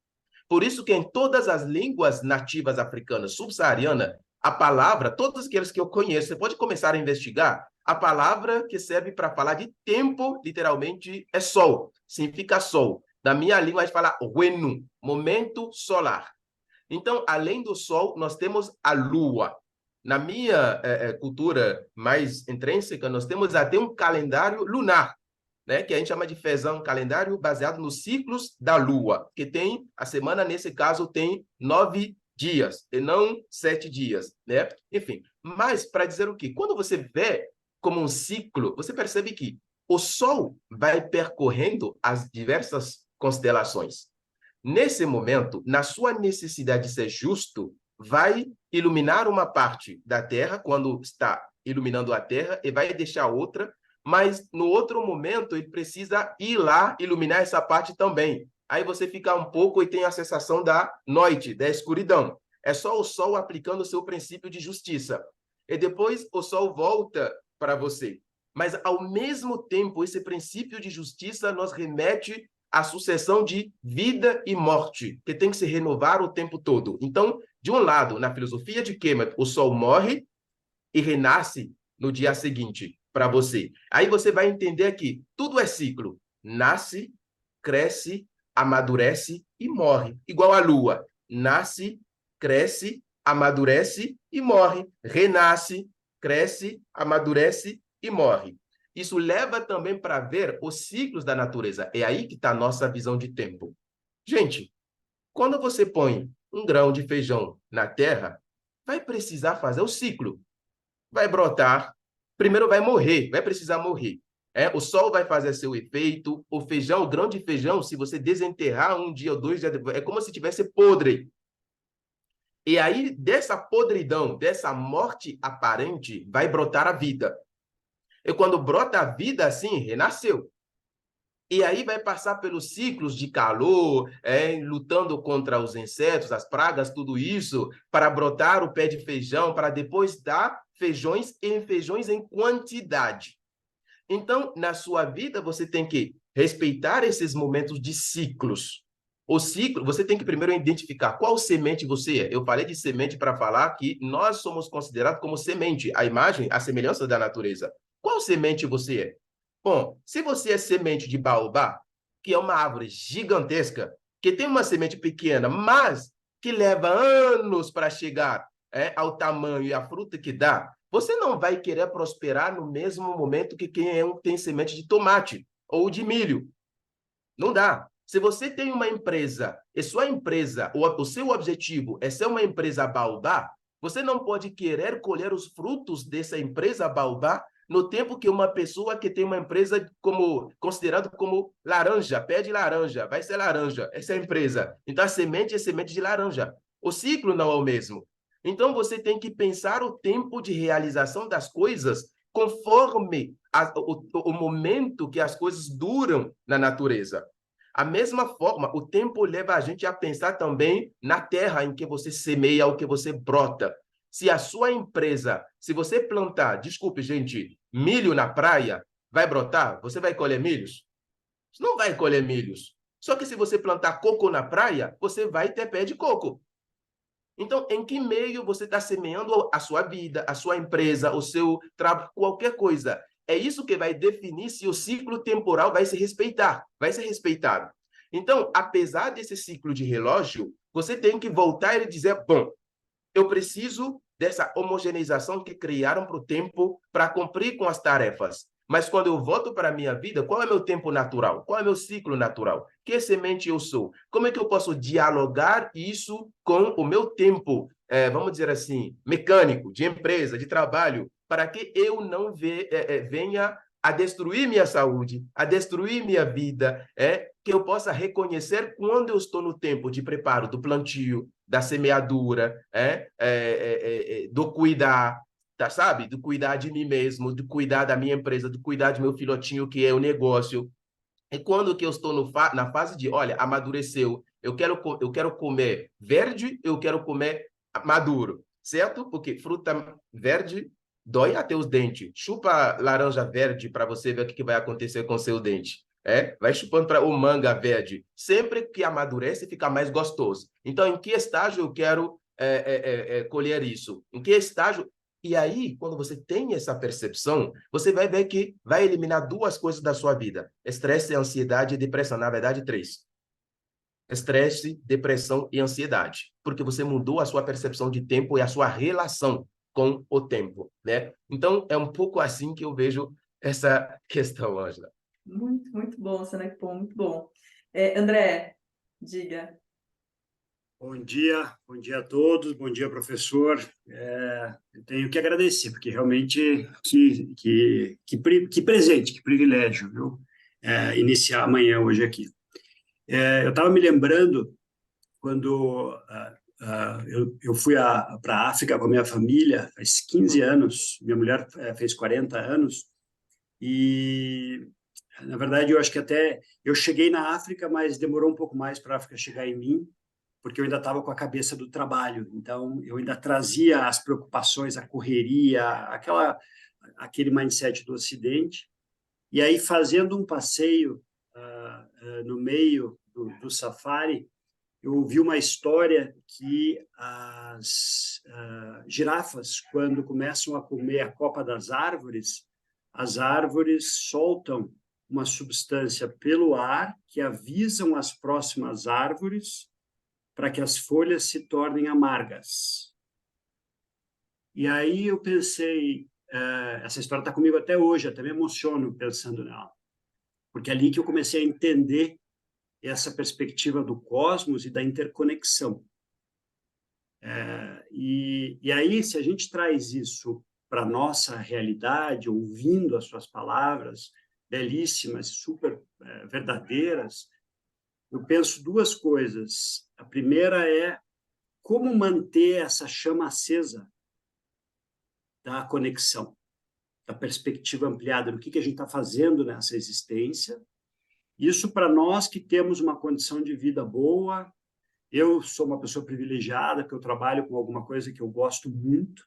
Por isso que em todas as línguas nativas africanas subsaarianas, a palavra, todos aqueles que eu conheço, você pode começar a investigar, a palavra que serve para falar de tempo, literalmente, é sol, significa sol. Na minha língua, a gente fala Wenu, momento solar. Então, além do sol, nós temos a lua. Na minha cultura mais intrínseca, nós temos até um calendário lunar, né, que a gente chama de fezão, calendário baseado nos ciclos da Lua, que tem, a semana, nesse caso, tem 9 dias, e não 7 dias, né? Enfim, mas para dizer o quê? Quando você vê como um ciclo, você percebe que o Sol vai percorrendo as diversas constelações. Nesse momento, na sua necessidade de ser justo, vai iluminar uma parte da Terra, quando está iluminando a Terra, e vai deixar outra, mas no outro momento ele precisa ir lá iluminar essa parte também. Aí você fica um pouco e tem a sensação da noite, da escuridão. É só o sol aplicando o seu princípio de justiça. E depois o sol volta para você. Mas, ao mesmo tempo, esse princípio de justiça nos remete à sucessão de vida e morte, que tem que se renovar o tempo todo. Então, de um lado, na filosofia de Kemet, o sol morre e renasce no dia seguinte para você. Aí você vai entender que tudo é ciclo. Nasce, cresce, amadurece e morre. Igual a lua. Nasce, cresce, amadurece e morre. Renasce, cresce, amadurece e morre. Isso leva também para ver os ciclos da natureza. É aí que está a nossa visão de tempo. Gente, quando você põe um grão de feijão na terra, vai precisar fazer o ciclo. Vai brotar, primeiro vai morrer, vai precisar morrer. O sol vai fazer seu efeito, o feijão, o grão de feijão, se você desenterrar 1 dia ou 2 dias, é como se tivesse podre. E aí, dessa podridão, dessa morte aparente, vai brotar a vida. E quando brota a vida assim, renasceu. E aí vai passar pelos ciclos de calor, lutando contra os insetos, as pragas, tudo isso, para brotar o pé de feijão, para depois dar feijões em quantidade. Então, na sua vida, você tem que respeitar esses momentos de ciclos. O ciclo, você tem que primeiro identificar qual semente você é. Eu falei de semente para falar que nós somos considerados como semente, a imagem, a semelhança da natureza. Qual semente você é? Bom, se você é semente de baobá, que é uma árvore gigantesca, que tem uma semente pequena, mas que leva anos para chegar ao tamanho e à fruta que dá, você não vai querer prosperar no mesmo momento que quem tem semente de tomate ou de milho. Não dá. Se você tem uma empresa e sua empresa, o seu objetivo é ser uma empresa baobá, você não pode querer colher os frutos dessa empresa baobá no tempo que uma pessoa que tem uma empresa considerado como laranja, pé de laranja, vai ser laranja, essa é a empresa. Então a semente é semente de laranja. O ciclo não é o mesmo. Então você tem que pensar o tempo de realização das coisas conforme o momento que as coisas duram na natureza. A mesma forma, o tempo leva a gente a pensar também na terra em que você semeia, o que você brota. Se a sua empresa, se você plantar, desculpe, gente, milho na praia, vai brotar? Você vai colher milhos? Você não vai colher milhos. Só que se você plantar coco na praia, você vai ter pé de coco. Então, em que meio você está semeando a sua vida, a sua empresa, o seu trabalho, qualquer coisa? É isso que vai definir se o ciclo temporal vai se respeitar, vai ser respeitado. Então, apesar desse ciclo de relógio, você tem que voltar e dizer, bom, eu preciso dessa homogeneização que criaram para o tempo para cumprir com as tarefas. Mas quando eu volto para a minha vida, qual é meu tempo natural? Qual é meu ciclo natural? Que semente eu sou? Como é que eu posso dialogar isso com o meu tempo, vamos dizer assim, mecânico, de empresa, de trabalho, para que eu não venha a destruir minha saúde, a destruir minha vida, que eu possa reconhecer quando eu estou no tempo de preparo do plantio, da semeadura, do cuidar, tá, sabe? Do cuidar de mim mesmo, do cuidar da minha empresa, do cuidar do meu filhotinho, que é o negócio. E quando que eu estou na fase de, olha, amadureceu, eu quero comer verde, eu quero comer maduro, certo? Porque fruta verde dói até os dentes. Chupa laranja verde para você ver o que vai acontecer com seu dente. Vai chupando para o manga verde. Sempre que amadurece, fica mais gostoso. Então, em que estágio eu quero colher isso? Em que estágio? E aí, quando você tem essa percepção, você vai ver que vai eliminar duas coisas da sua vida: estresse, ansiedade e depressão. Na verdade, três: estresse, depressão e ansiedade, porque você mudou a sua percepção de tempo e a sua relação com o tempo, né? Então, é um pouco assim que eu vejo essa questão, Ângela. Muito, muito bom, Senecpom, muito bom. André, diga. Bom dia a todos, bom dia, professor. Eu tenho que agradecer, porque realmente que presente, que privilégio, viu? Iniciar amanhã, hoje aqui. Eu estava me lembrando quando eu fui para a África com a minha família, faz 15 anos, minha mulher fez 40 anos, e, na verdade, eu acho que até eu cheguei na África, mas demorou um pouco mais para a África chegar em mim, porque eu ainda estava com a cabeça do trabalho, então eu ainda trazia as preocupações, a correria, aquele mindset do Ocidente, e aí fazendo um passeio no meio do safari, eu ouvi uma história que as girafas, quando começam a comer a copa das árvores, as árvores soltam uma substância pelo ar que avisam as próximas árvores para que as folhas se tornem amargas. E aí eu pensei, essa história está comigo até hoje, até me emociono pensando nela, porque é ali que eu comecei a entender essa perspectiva do cosmos e da interconexão. E aí, se a gente traz isso para a nossa realidade, ouvindo as suas palavras, belíssimas, super verdadeiras, eu penso duas coisas. A primeira é como manter essa chama acesa da conexão, da perspectiva ampliada, do que a gente está fazendo nessa existência. Isso para nós que temos uma condição de vida boa. Eu sou uma pessoa privilegiada, porque eu trabalho com alguma coisa que eu gosto muito.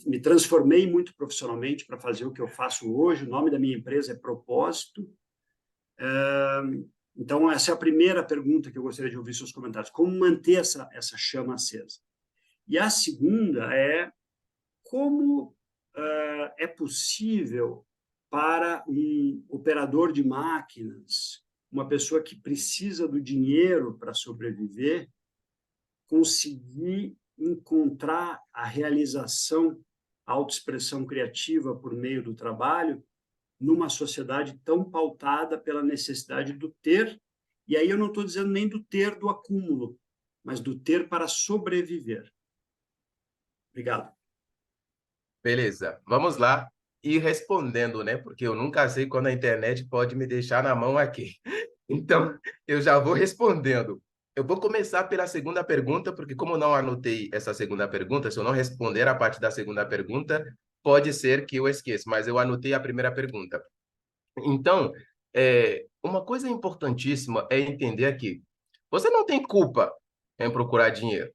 Me transformei muito profissionalmente para fazer o que eu faço hoje. O nome da minha empresa é Propósito. Então, essa é a primeira pergunta que eu gostaria de ouvir seus comentários. Como manter essa chama acesa? E a segunda é como é possível para um operador de máquinas, uma pessoa que precisa do dinheiro para sobreviver, conseguir encontrar a realização, a autoexpressão criativa por meio do trabalho, numa sociedade tão pautada pela necessidade do ter, e aí eu não estou dizendo nem do ter do acúmulo, mas do ter para sobreviver. Obrigado. Beleza, vamos lá. E respondendo, né? Porque eu nunca sei quando a internet pode me deixar na mão aqui. Então, eu já vou respondendo. Eu vou começar pela segunda pergunta, porque como eu não anotei essa segunda pergunta, se eu não responder a parte da segunda pergunta, pode ser que eu esqueça, mas eu anotei a primeira pergunta. Então, uma coisa importantíssima é entender que você não tem culpa em procurar dinheiro.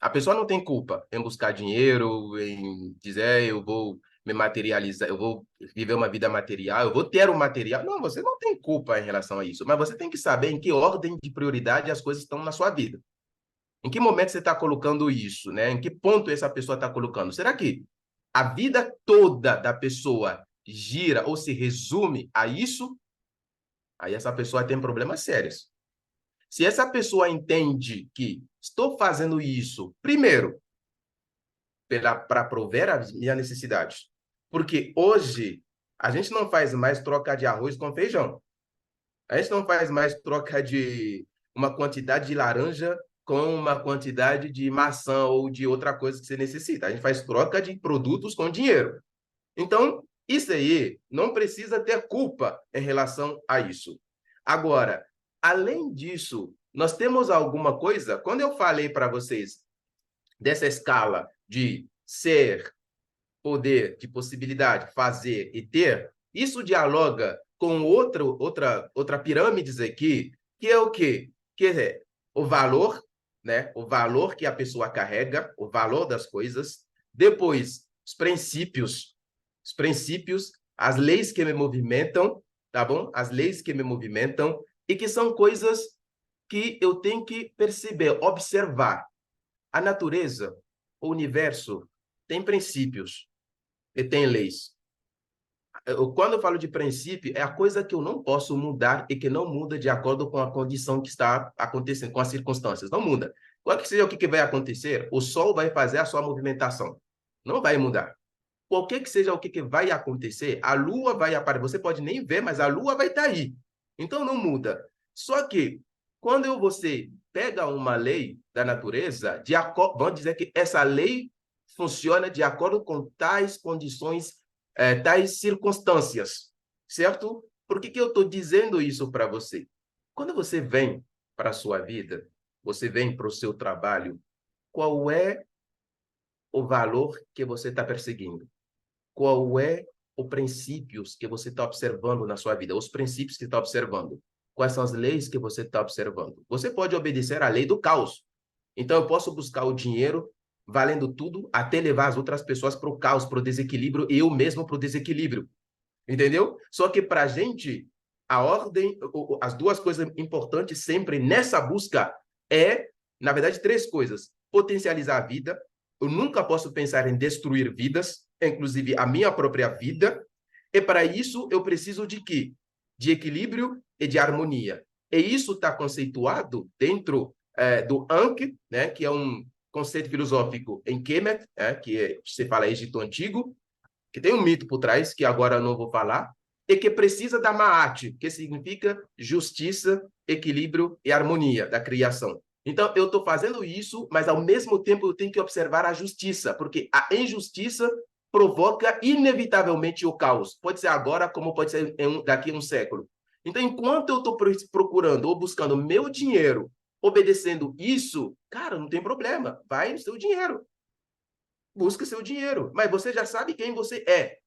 A pessoa não tem culpa em buscar dinheiro, em dizer, eu vou me materializar, eu vou viver uma vida material, eu vou ter um material. Não, você não tem culpa em relação a isso, mas você tem que saber em que ordem de prioridade as coisas estão na sua vida. Em que momento você está colocando isso, né? Em que ponto essa pessoa está colocando? Será que a vida toda da pessoa gira ou se resume a isso? Aí essa pessoa tem problemas sérios. Se essa pessoa entende que estou fazendo isso, primeiro, para prover as minhas necessidades, porque hoje a gente não faz mais troca de arroz com feijão. A gente não faz mais troca de uma quantidade de laranja com uma quantidade de maçã ou de outra coisa que você necessita. A gente faz troca de produtos com dinheiro. Então, isso aí não precisa ter culpa em relação a isso. Agora, além disso, nós temos alguma coisa, quando eu falei para vocês dessa escala de ser, poder, de possibilidade, fazer e ter, isso dialoga com outra pirâmide aqui, que é o quê? Que é o valor, né? O valor que a pessoa carrega, o valor das coisas, depois os princípios, as leis que me movimentam, tá bom? As leis que me movimentam e que são coisas que eu tenho que perceber, observar. A natureza, o universo, tem princípios e tem leis. Quando eu falo de princípio, é a coisa que eu não posso mudar e que não muda de acordo com a condição que está acontecendo, com as circunstâncias. Não muda. Qual que seja o que vai acontecer, o Sol vai fazer a sua movimentação. Não vai mudar. Qualquer que seja o que vai acontecer, a Lua vai aparecer. Você pode nem ver, mas a Lua vai estar aí. Então, não muda. Só que, quando você pega uma lei da natureza, vamos dizer que essa lei funciona de acordo com tais condições, tais circunstâncias, certo? Por que eu estou dizendo isso para você? Quando você vem para a sua vida, você vem para o seu trabalho, qual é o valor que você está perseguindo? Qual é os princípios que você está observando na sua vida? Os princípios que está observando. Quais são as leis que você está observando? Você pode obedecer à lei do caos. Então, eu posso buscar o dinheiro valendo tudo até levar as outras pessoas para o caos, para o desequilíbrio, e eu mesmo para o desequilíbrio. Entendeu? Só que para a gente, a ordem, as duas coisas importantes sempre nessa busca na verdade, três coisas. Potencializar a vida. Eu nunca posso pensar em destruir vidas, inclusive a minha própria vida. E para isso, eu preciso de quê? De equilíbrio e de harmonia. E isso está conceituado dentro do Ankh, né, que é um conceito filosófico em Kemet, que se fala Egito Antigo, que tem um mito por trás, que agora eu não vou falar, e que precisa da Ma'at, que significa justiça, equilíbrio e harmonia da criação. Então, eu estou fazendo isso, mas ao mesmo tempo eu tenho que observar a justiça, porque a injustiça provoca inevitavelmente o caos. Pode ser agora, como pode ser daqui a um século. Então, enquanto eu estou procurando ou buscando meu dinheiro, obedecendo isso, cara, não tem problema, vai no seu dinheiro. Busca seu dinheiro, mas você já sabe quem você é.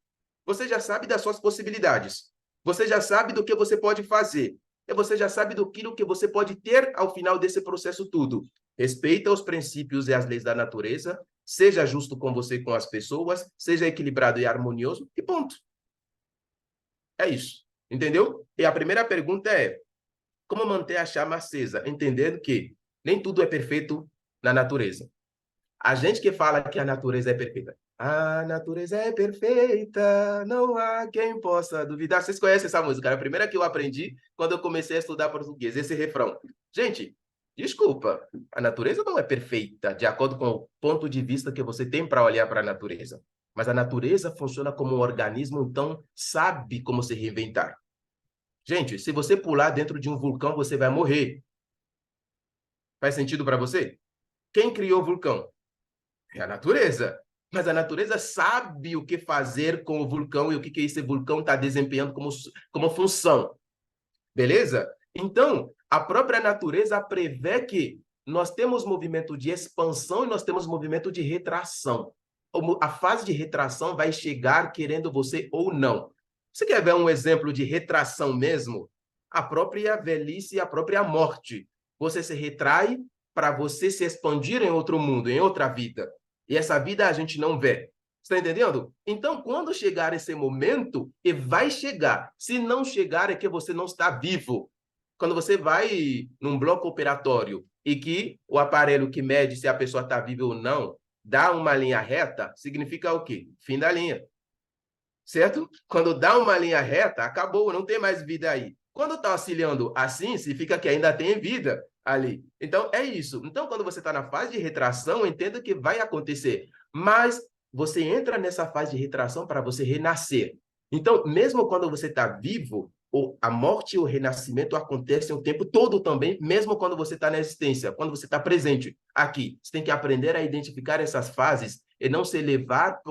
Você já sabe das suas possibilidades. Você já sabe do que você pode fazer. E você já sabe do que você pode ter ao final desse processo tudo. Respeita os princípios e as leis da natureza, seja justo com você e com as pessoas, seja equilibrado e harmonioso, e ponto. É isso. Entendeu? E a primeira pergunta é, Como manter a chama acesa? Entendendo que nem tudo é perfeito na natureza. A gente que fala que a natureza é perfeita. A natureza é perfeita, não há quem possa duvidar. Vocês conhecem essa música? Era a primeira que eu aprendi quando eu comecei a estudar português, esse refrão. Gente, desculpa, a natureza não é perfeita, de acordo com o ponto de vista que você tem para olhar para a natureza. Mas a natureza funciona como um organismo, então sabe como se reinventar. Gente, se você pular dentro de um vulcão, você vai morrer. Faz sentido para você? Quem criou o vulcão? É a natureza. Mas a natureza sabe o que fazer com o vulcão e o que esse vulcão está desempenhando como função. Beleza? Então, a própria natureza prevê que nós temos movimento de expansão e nós temos movimento de retração. A fase de retração vai chegar querendo você ou não. Você quer ver um exemplo de retração mesmo? A própria velhice e a própria morte. Você se retrai para você se expandir em outro mundo, em outra vida. E essa vida a gente não vê. Está entendendo? Então, quando chegar esse momento, e vai chegar. Se não chegar, é que você não está vivo. Quando você vai num bloco operatório e que o aparelho que mede se a pessoa está viva ou não dá uma linha reta, significa o quê? Fim da linha. Certo? Quando dá uma linha reta, acabou, não tem mais vida aí. Quando está oscilando assim, significa que ainda tem vida ali. Então, é isso. Então, quando você está na fase de retração, entenda que vai acontecer. Mas você entra nessa fase de retração para você renascer. Então, mesmo quando você está vivo, a morte e o renascimento acontecem o tempo todo também, mesmo quando você está na existência, quando você está presente aqui. Você tem que aprender a identificar essas fases e não se levar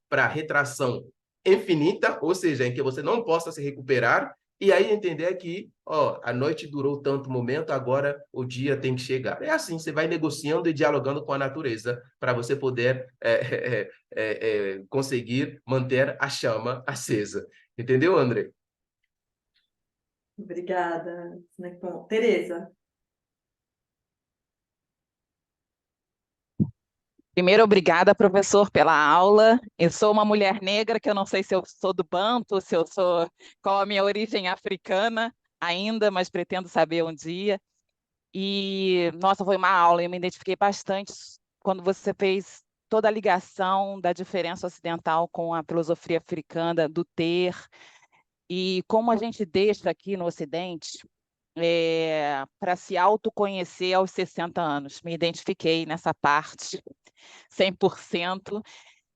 para a retração infinita, ou seja, em que você não possa se recuperar, e aí entender que, ó, a noite durou tanto momento, agora o dia tem que chegar. É assim, você vai negociando e dialogando com a natureza para você poder conseguir manter a chama acesa. Entendeu, André? Obrigada. Bom, Tereza. Primeiro, obrigada, professor, pela aula. Eu sou uma mulher negra, que eu não sei se eu sou do Banto, se eu sou, qual a minha origem africana ainda, mas pretendo saber um dia. E, nossa, foi uma aula, eu me identifiquei bastante quando você fez toda a ligação da diferença ocidental com a filosofia africana, do ter, e como a gente deixa aqui no Ocidente para se autoconhecer aos 60 anos. Me identifiquei nessa parte 100%.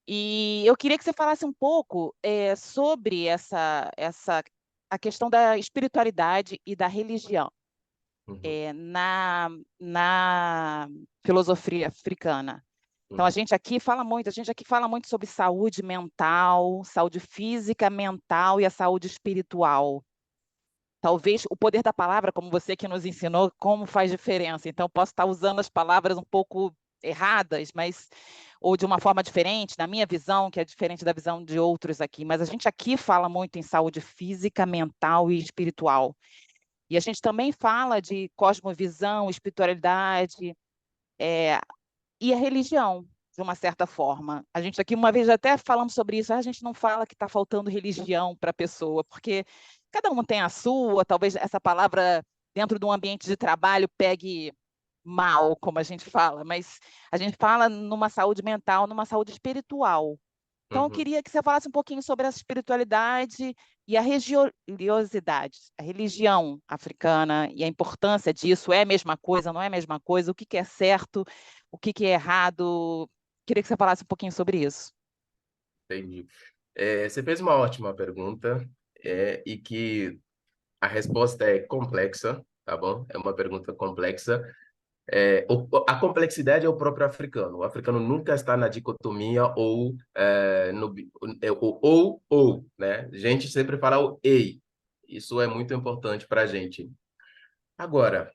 E eu queria que você falasse um pouco sobre a questão da espiritualidade e da religião na filosofia africana. Então, a gente aqui fala muito sobre saúde mental, saúde física, mental e a saúde espiritual. Talvez o poder da palavra, como você que nos ensinou, como faz diferença. Então, posso estar usando as palavras um pouco erradas, mas ou de uma forma diferente, na minha visão, que é diferente da visão de outros aqui. Mas a gente aqui fala muito em saúde física, mental e espiritual. E a gente também fala de cosmovisão, espiritualidade e a religião, de uma certa forma. A gente aqui, uma vez até falamos sobre isso, a gente não fala que está faltando religião para a pessoa, porque cada um tem a sua, talvez essa palavra dentro de um ambiente de trabalho pegue mal, como a gente fala, mas a gente fala numa saúde mental, numa saúde espiritual. Então, eu queria que você falasse um pouquinho sobre essa espiritualidade e a religiosidade, a religião africana e a importância disso. É a mesma coisa, não é a mesma coisa? O que é certo, o que é errado? Queria que você falasse um pouquinho sobre isso. Entendi. Você fez uma ótima pergunta e que a resposta é complexa, tá bom? É uma pergunta complexa. A complexidade é o próprio africano. O africano nunca está na dicotomia ou, né? A gente sempre fala o ei. Isso é muito importante para a gente. Agora,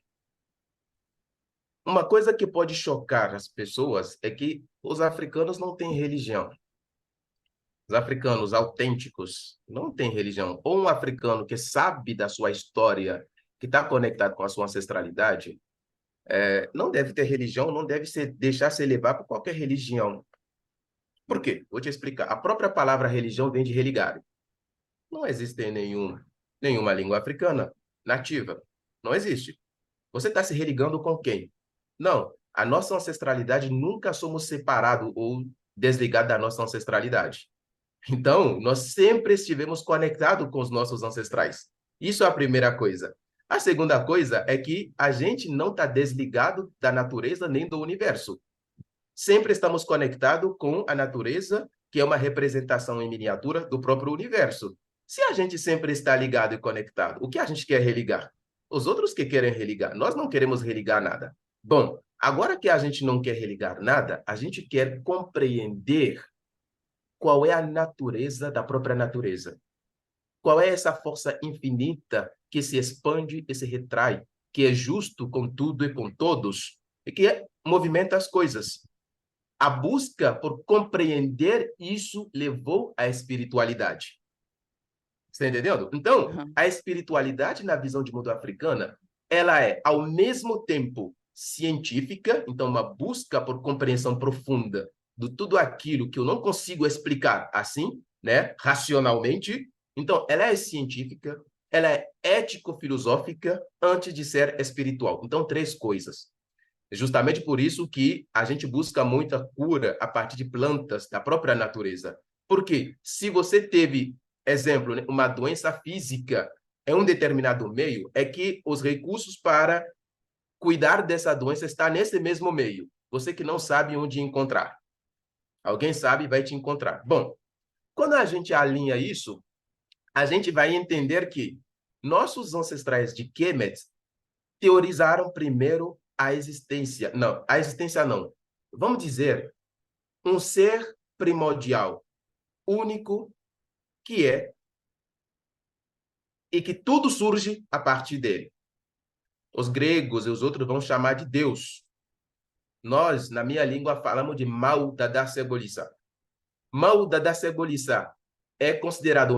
uma coisa que pode chocar as pessoas é que os africanos não têm religião. Os africanos autênticos não têm religião. Ou um africano que sabe da sua história, que está conectado com a sua ancestralidade, não deve ter religião, não deve deixar se levar por qualquer religião. Por quê? Vou te explicar. A própria palavra religião vem de religare. Não existe nenhuma língua africana nativa. Não existe. Você está se religando com quem? Não. A nossa ancestralidade nunca somos separados ou desligados da nossa ancestralidade. Então, nós sempre estivemos conectados com os nossos ancestrais. Isso é a primeira coisa. A segunda coisa é que a gente não está desligado da natureza nem do universo. Sempre estamos conectados com a natureza, que é uma representação em miniatura do próprio universo. Se a gente sempre está ligado e conectado, o que a gente quer religar? Os outros que querem religar. Nós não queremos religar nada. Bom, agora que a gente não quer religar nada, a gente quer compreender qual é a natureza da própria natureza. Qual é essa força infinita que se expande e se retrai, que é justo com tudo e com todos, e que movimenta as coisas. A busca por compreender isso levou à espiritualidade. Você está entendendo? Então, a espiritualidade na visão de mundo africana, ela é, ao mesmo tempo, científica, então uma busca por compreensão profunda de tudo aquilo que eu não consigo explicar assim, né, racionalmente. Então, ela é científica, ela é ético-filosófica antes de ser espiritual. Então, 3 coisas. É justamente por isso que a gente busca muita cura a partir de plantas da própria natureza. Porque se você teve, exemplo, né, uma doença física em um determinado meio, é que os recursos para cuidar dessa doença estão nesse mesmo meio. Você que não sabe onde encontrar. Alguém sabe e vai te encontrar. Bom, quando a gente alinha isso, a gente vai entender que nossos ancestrais de Kemet teorizaram primeiro a existência. Não, a existência não. Vamos dizer, um ser primordial, único, que é, e que tudo surge a partir dele. Os gregos e os outros vão chamar de Deus. Nós, na minha língua, falamos de Mau Dada Segolissa. Mau Dada Segolissa é considerado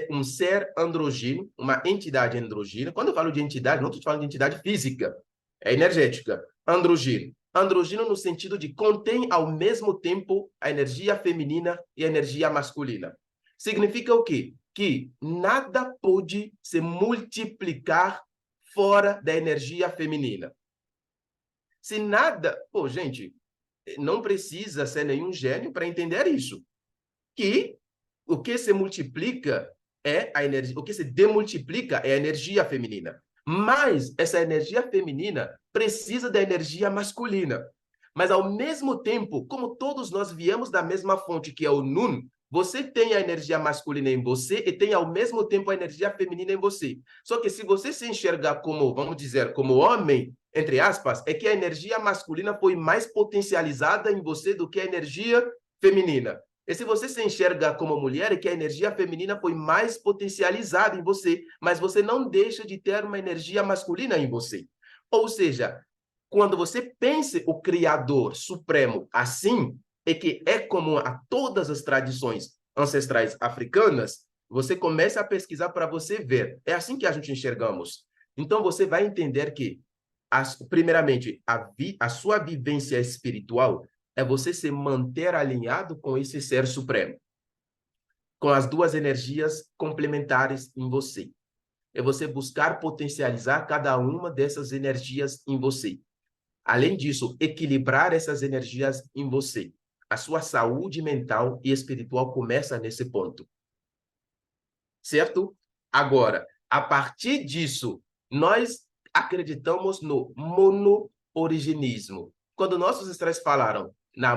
um ser androgêneo, uma entidade androgênea. Quando eu falo de entidade, não estou falando de entidade física, é energética. Androgêneo. Androgêneo no sentido de contém ao mesmo tempo a energia feminina e a energia masculina. Significa o quê? Que nada pode se multiplicar fora da energia feminina. Se nada... Pô, gente, não precisa ser nenhum gênio para entender isso. Que o que se multiplica é a energia, o que se demultiplica é a energia feminina. Mas essa energia feminina precisa da energia masculina. Mas ao mesmo tempo, como todos nós viemos da mesma fonte, que é o Nun, você tem a energia masculina em você e tem ao mesmo tempo a energia feminina em você. Só que se você se enxergar como, vamos dizer, como homem, entre aspas, é que a energia masculina foi mais potencializada em você do que a energia feminina. E se você se enxerga como mulher, é que a energia feminina foi mais potencializada em você, mas você não deixa de ter uma energia masculina em você. Ou seja, quando você pensa o Criador Supremo assim, e que é comum a todas as tradições ancestrais africanas, você começa a pesquisar para você ver. É assim que a gente enxergamos. Então, você vai entender que, primeiramente, a sua vivência espiritual é você se manter alinhado com esse ser supremo, com as 2 energias complementares em você. É você buscar potencializar cada uma dessas energias em você. Além disso, equilibrar essas energias em você. A sua saúde mental e espiritual começa nesse ponto. Certo? Agora, a partir disso, nós acreditamos no monooriginismo. Quando nossos ancestrais falaram na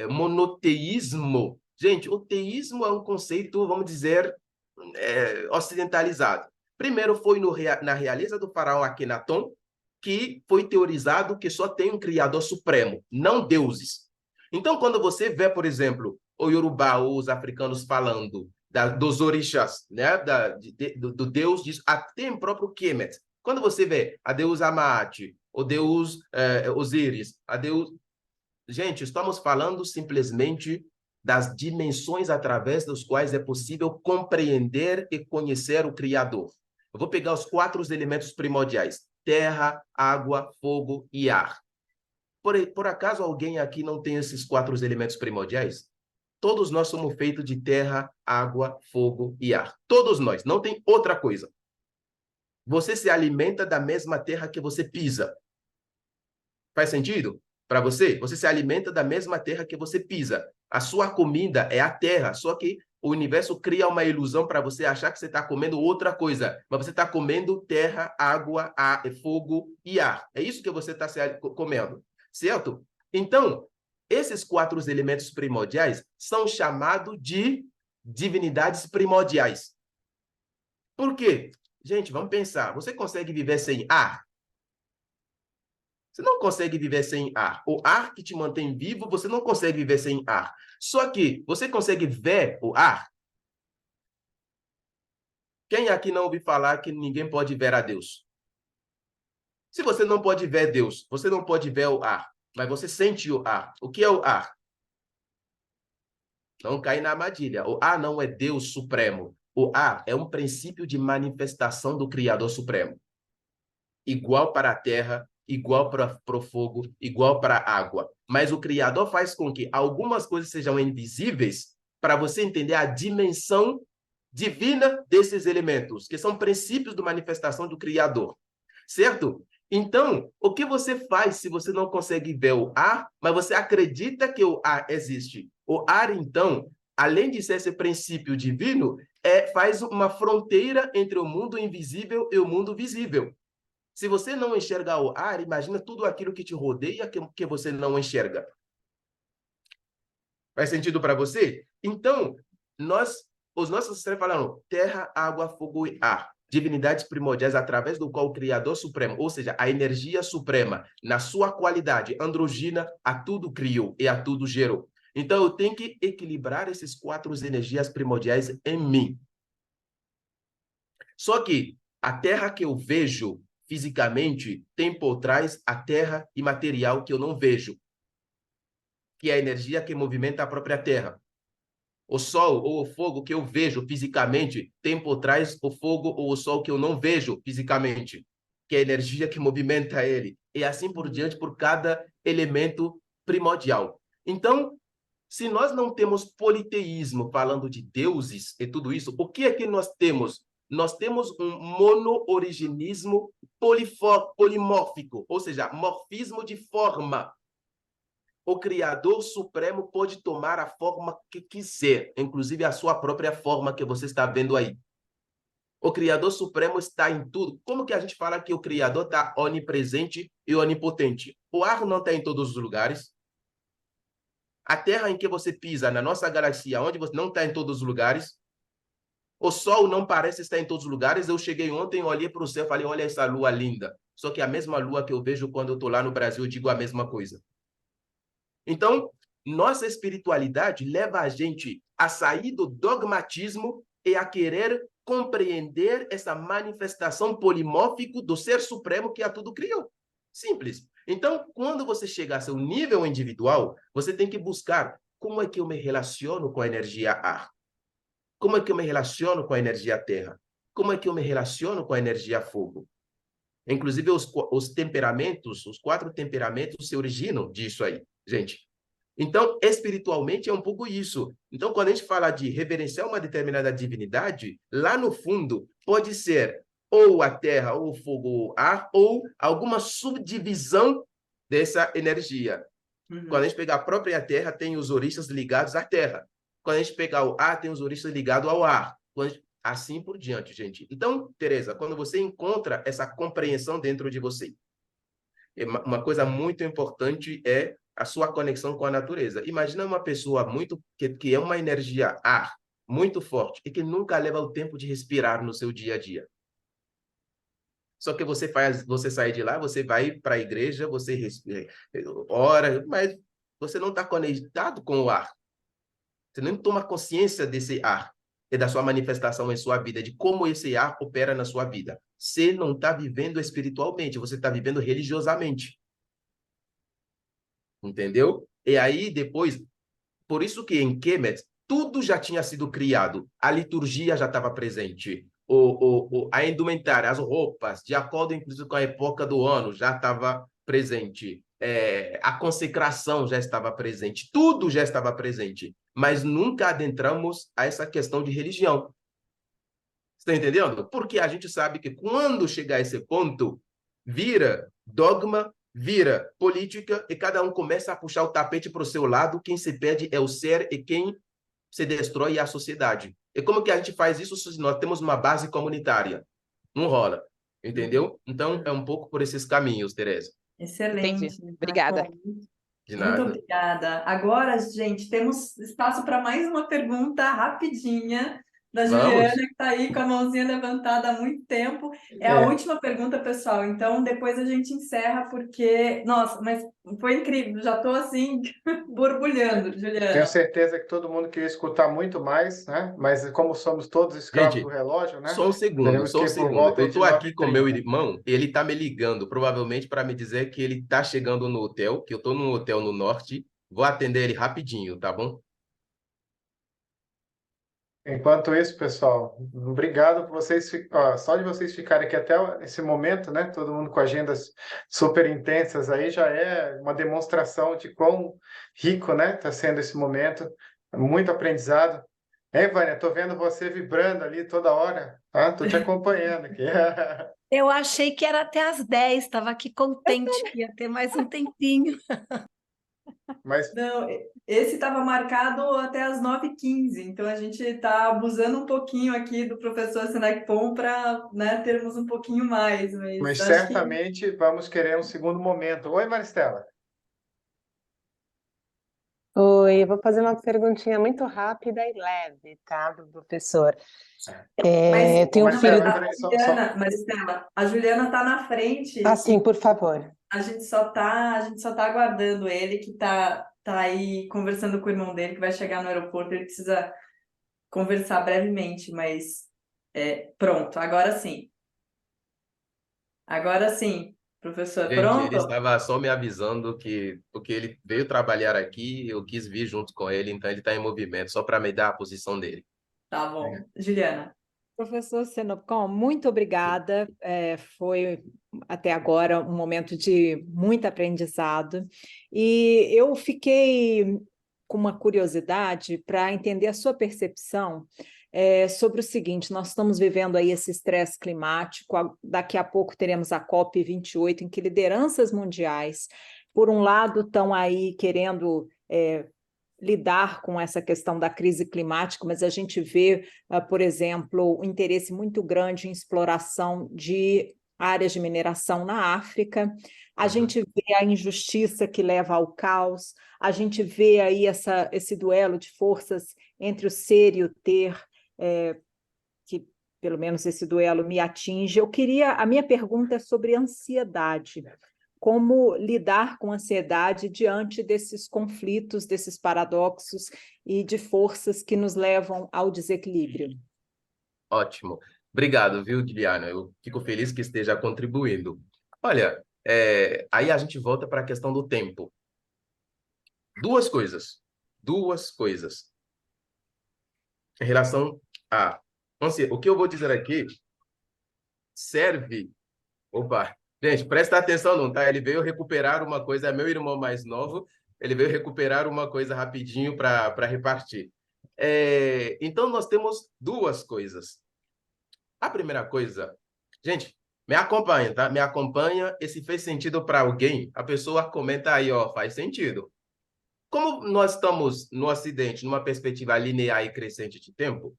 monoteísmo, gente, o teísmo é um conceito, vamos dizer, ocidentalizado. Primeiro foi na realeza do faraó Akhenaton, que foi teorizado que só tem um Criador Supremo, não deuses. Então, quando você vê, por exemplo, o Yorubá ou os africanos falando dos orixás, né, do deus disso, até o próprio Kemet. Quando você vê a deusa Amate, o deus Osíris, a deus... Gente, estamos falando simplesmente das dimensões através das quais é possível compreender e conhecer o Criador. Eu vou pegar os 4 elementos primordiais: terra, água, fogo e ar. Por acaso alguém aqui não tem esses 4 elementos primordiais? Todos nós somos feitos de terra, água, fogo e ar. Todos nós, não tem outra coisa. Você se alimenta da mesma terra que você pisa. Faz sentido? Para você? Você se alimenta da mesma terra que você pisa. A sua comida é a terra, só que o universo cria uma ilusão para você achar que você está comendo outra coisa, mas você está comendo terra, água, fogo e ar. É isso que você está comendo, certo? Então, esses 4 elementos primordiais são chamados de divindades primordiais. Por quê? Gente, vamos pensar. Você consegue viver sem ar? Você não consegue viver sem ar. O ar que te mantém vivo, você não consegue viver sem ar. Só que você consegue ver o ar? Quem aqui não ouviu falar que ninguém pode ver a Deus? Se você não pode ver Deus, você não pode ver o ar, mas você sente o ar. O que é o ar? Não cai na armadilha. O ar não é Deus supremo. O ar é um princípio de manifestação do Criador Supremo. Igual para a terra, igual para o fogo, igual para a água. Mas o Criador faz com que algumas coisas sejam invisíveis para você entender a dimensão divina desses elementos, que são princípios de manifestação do Criador. Certo? Então, o que você faz se você não consegue ver o ar, mas você acredita que o ar existe? O ar, então, além de ser esse princípio divino, faz uma fronteira entre o mundo invisível e o mundo visível. Se você não enxerga o ar, imagina tudo aquilo que te rodeia que você não enxerga. Faz sentido para você? Então, os nossos ancestrais falaram terra, água, fogo e ar. Divindades primordiais através do qual o Criador Supremo, ou seja, a energia suprema, na sua qualidade androgina, a tudo criou e a tudo gerou. Então, eu tenho que equilibrar esses 4 energias primordiais em mim. Só que a terra que eu vejo fisicamente tem por trás a terra imaterial que eu não vejo, que é a energia que movimenta a própria terra. O sol ou o fogo que eu vejo fisicamente tem por trás o fogo ou o sol que eu não vejo fisicamente, que é a energia que movimenta ele. E assim por diante, por cada elemento primordial. Então, se nós não temos politeísmo falando de deuses e tudo isso, o que é que nós temos? Nós temos um mono-originismo polimórfico, ou seja, morfismo de forma. O Criador Supremo pode tomar a forma que quiser, inclusive a sua própria forma que você está vendo aí. O Criador Supremo está em tudo. Como que a gente fala que o Criador está onipresente e onipotente? O ar não está em todos os lugares. A Terra em que você pisa, na nossa galáxia, onde você não está em todos os lugares. O Sol não parece estar em todos os lugares. Eu cheguei ontem, olhei para o céu e falei, olha essa lua linda. Só que a mesma lua que eu vejo quando eu estou lá no Brasil, eu digo a mesma coisa. Então, nossa espiritualidade leva a gente a sair do dogmatismo e a querer compreender essa manifestação polimórfica do Ser Supremo que a tudo criou. Simples. Então, quando você chega a seu nível individual, você tem que buscar como é que eu me relaciono com a energia ar? Como é que eu me relaciono com a energia terra? Como é que eu me relaciono com a energia fogo? Inclusive, os temperamentos, os 4 temperamentos se originam disso aí, gente. Então, espiritualmente, é um pouco isso. Então, quando a gente fala de reverenciar uma determinada divindade, lá no fundo, pode ser ou a terra, ou o fogo, ou o ar, ou alguma subdivisão dessa energia. Quando a gente pegar a própria terra, tem os orixás ligados à terra. Quando a gente pegar o ar, tem os orixás ligados ao ar. Assim por diante, gente. Então, Teresa, quando você encontra essa compreensão dentro de você, uma coisa muito importante é a sua conexão com a natureza. Imagina uma pessoa que é uma energia ar muito forte e que nunca leva o tempo de respirar no seu dia a dia. Só que você sai de lá, você vai para a igreja, você respira, ora, mas você não está conectado com o ar. Você não toma consciência desse ar e da sua manifestação em sua vida, de como esse ar opera na sua vida. Você não está vivendo espiritualmente, você está vivendo religiosamente. Entendeu? E aí, depois, por isso que em Kemet, tudo já tinha sido criado. A liturgia já estava presente. A indumentária, as roupas, de acordo, inclusive, com a época do ano, já estava presente. A consecração já estava presente. Tudo já estava presente. Mas nunca adentramos a essa questão de religião. Está entendendo? Porque a gente sabe que quando chegar a esse ponto, vira dogma, vira política e cada um começa a puxar o tapete para o seu lado. Quem se perde é o ser e quem se destrói é a sociedade. E como que a gente faz isso se nós temos uma base comunitária? Não rola, entendeu? Então, é um pouco por esses caminhos, Tereza. Excelente. Entendi. Obrigada. De Muito nada. obrigada. Agora, gente, temos espaço para mais uma pergunta rapidinha da Vamos. Juliana, que está aí com a mãozinha levantada há muito tempo. É a última pergunta, pessoal. Então, depois a gente encerra, porque... Nossa, mas foi incrível. Já estou, assim, borbulhando, Juliana. Tenho certeza que todo mundo queria escutar muito mais, né? Mas como somos todos escravos Gente, do relógio, né? Só um segundo, Teremos só que um ir por segundo. volta Eu de estou aqui com meu 9h30. irmão, ele está me ligando, provavelmente para me dizer que ele está chegando no hotel, que eu estou num hotel no norte. Vou atender ele rapidinho, tá bom? Enquanto isso, pessoal, obrigado por vocês, só de vocês ficarem aqui até esse momento, né? Todo mundo com agendas super intensas aí já é uma demonstração de quão rico, né? Está sendo esse momento, muito aprendizado. Hein, Vânia? Tô vendo você vibrando ali toda hora, tá? Tô te acompanhando aqui. Eu achei que era até às 10, estava aqui contente que ia ter mais um tempinho. Mas Não, esse estava marcado até as 9h15, então a gente está abusando um pouquinho aqui do professor Senecpom para, né, termos um pouquinho mais, mas acho que certamente vamos querer um segundo momento. Oi, Maristela. Oi, eu vou fazer uma perguntinha muito rápida e leve, tá, do professor. Mas, Tem um não, filho. mas Maristela, a Juliana está na frente. Ah, sim, por favor. A gente só tá aguardando ele, que tá aí conversando com o irmão dele, que vai chegar no aeroporto. Ele precisa conversar brevemente, mas pronto, agora sim. Agora sim, professor, Gente, ele pronto? estava só me avisando que, porque ele veio trabalhar aqui, eu quis vir junto com ele, então ele está em movimento, só para me dar a posição dele. Tá bom. Juliana. Professor Senocom, muito obrigada. Foi até agora um momento de muito aprendizado. E eu fiquei com uma curiosidade para entender a sua percepção sobre o seguinte: nós estamos vivendo aí esse estresse climático, daqui a pouco teremos a COP28, em que lideranças mundiais, por um lado, estão aí querendo lidar com essa questão da crise climática, mas a gente vê, por exemplo, um interesse muito grande em exploração de áreas de mineração na África. A gente vê a injustiça que leva ao caos, a gente vê aí esse duelo de forças entre o ser e o ter, que pelo menos esse duelo me atinge. A minha pergunta é sobre ansiedade. Como lidar com ansiedade diante desses conflitos, desses paradoxos e de forças que nos levam ao desequilíbrio? Ótimo. Obrigado, viu, Juliana? Eu fico feliz que esteja contribuindo. Olha, aí a gente volta para a questão do tempo. Duas coisas. Em relação a... o que eu vou dizer aqui serve... Opa! Gente, presta atenção não, tá? Ele veio recuperar uma coisa, é meu irmão mais novo, ele veio recuperar uma coisa rapidinho para repartir. Então, nós temos duas coisas. A primeira coisa, gente, me acompanha, tá? Me acompanha, e se fez sentido para alguém, a pessoa comenta aí, ó, faz sentido. Como nós estamos no Ocidente, numa perspectiva linear e crescente de tempo,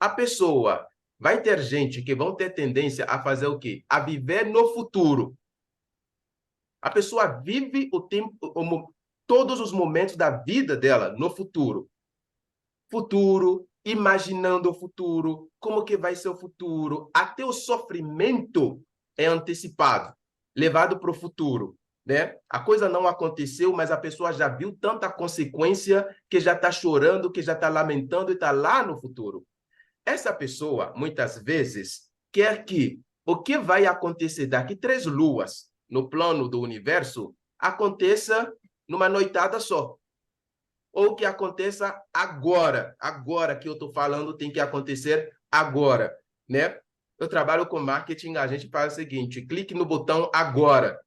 a pessoa... Vai ter gente que vão ter tendência a fazer o quê? A viver no futuro. A pessoa vive o tempo, todos os momentos da vida dela no futuro. Futuro, imaginando o futuro, como que vai ser o futuro. Até o sofrimento é antecipado, levado para o futuro, né? A coisa não aconteceu, mas a pessoa já viu tanta consequência que já está chorando, que já está lamentando e está lá no futuro. Essa pessoa, muitas vezes, quer que o que vai acontecer daqui 3 luas no plano do universo aconteça numa noitada só. Ou que aconteça agora. Agora que eu estou falando tem que acontecer agora, né? Eu trabalho com marketing, a gente faz o seguinte, clique no botão agora.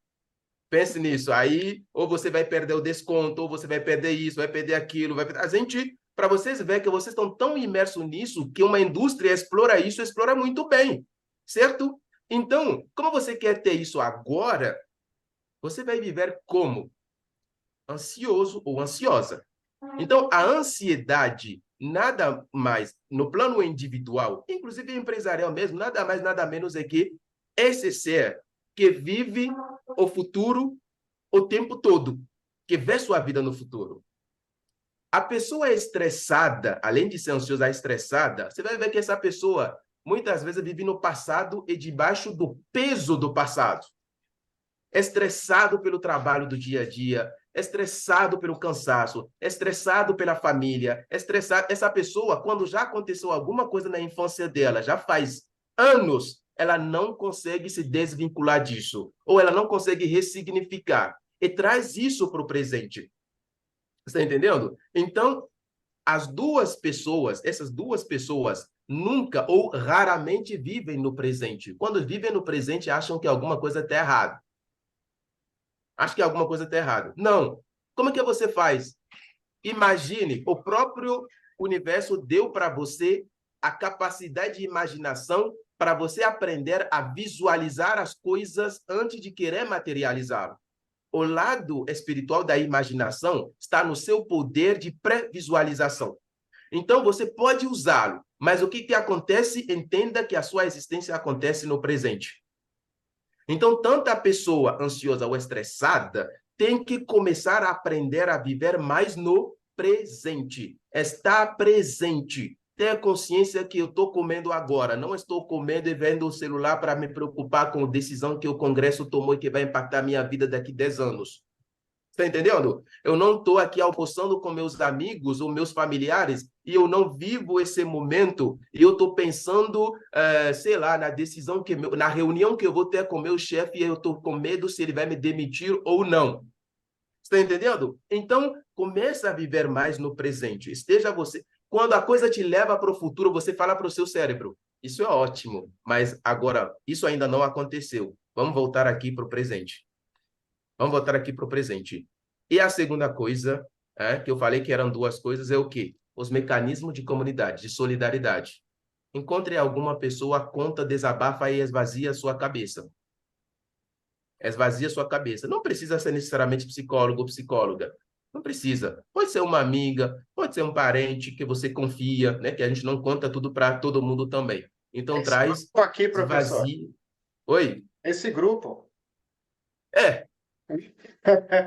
Pense nisso. Aí, ou você vai perder o desconto, ou você vai perder isso, vai perder aquilo. A gente para vocês verem que vocês estão tão imersos nisso que uma indústria explora isso, explora muito bem, certo? Então, como você quer ter isso agora, você vai viver como? Ansioso ou ansiosa. Então, a ansiedade, nada mais, no plano individual, inclusive empresarial mesmo, nada mais, nada menos é que esse ser que vive o futuro o tempo todo, que vê sua vida no futuro. A pessoa estressada, além de ser ansiosa, estressada, você vai ver que essa pessoa muitas vezes vive no passado e debaixo do peso do passado. Estressado pelo trabalho do dia a dia, estressado pelo cansaço, estressado pela família, estressado. Essa pessoa, quando já aconteceu alguma coisa na infância dela, já faz anos, ela não consegue se desvincular disso, ou ela não consegue ressignificar, e traz isso para o presente. Você está entendendo? Então, essas duas pessoas, nunca ou raramente vivem no presente. Quando vivem no presente, acham que alguma coisa está errada. Acho que alguma coisa está errada. Não. Como é que você faz? Imagine, o próprio universo deu para você a capacidade de imaginação para você aprender a visualizar as coisas antes de querer materializá-lo. O lado espiritual da imaginação está no seu poder de pré-visualização. Então, você pode usá-lo, mas o que acontece? Entenda que a sua existência acontece no presente. Então, tanto a pessoa ansiosa ou estressada tem que começar a aprender a viver mais no presente. Estar presente. Ter consciência que eu estou comendo agora. Não estou comendo e vendo o celular para me preocupar com a decisão que o Congresso tomou e que vai impactar a minha vida daqui a 10 anos. Está entendendo? Eu não estou aqui almoçando com meus amigos ou meus familiares e eu não vivo esse momento e eu estou pensando, sei lá, na decisão, na reunião que eu vou ter com meu chefe e eu estou com medo se ele vai me demitir ou não. Está entendendo? Então, comece a viver mais no presente. Esteja você... Quando a coisa te leva para o futuro, você fala para o seu cérebro, isso é ótimo, mas agora, isso ainda não aconteceu. Vamos voltar aqui para o presente. Vamos voltar aqui para o presente. E a segunda coisa, que eu falei que eram duas coisas, é o quê? Os mecanismos de comunidade, de solidariedade. Encontre alguma pessoa, conta, desabafa e esvazia a sua cabeça. Esvazia a sua cabeça. Não precisa ser necessariamente psicólogo ou psicóloga. Não precisa. Pode ser uma amiga, pode ser um parente que você confia, né? Que a gente não conta tudo para todo mundo também. Então, Esse traz... grupo aqui, professor. Oi? Esse grupo.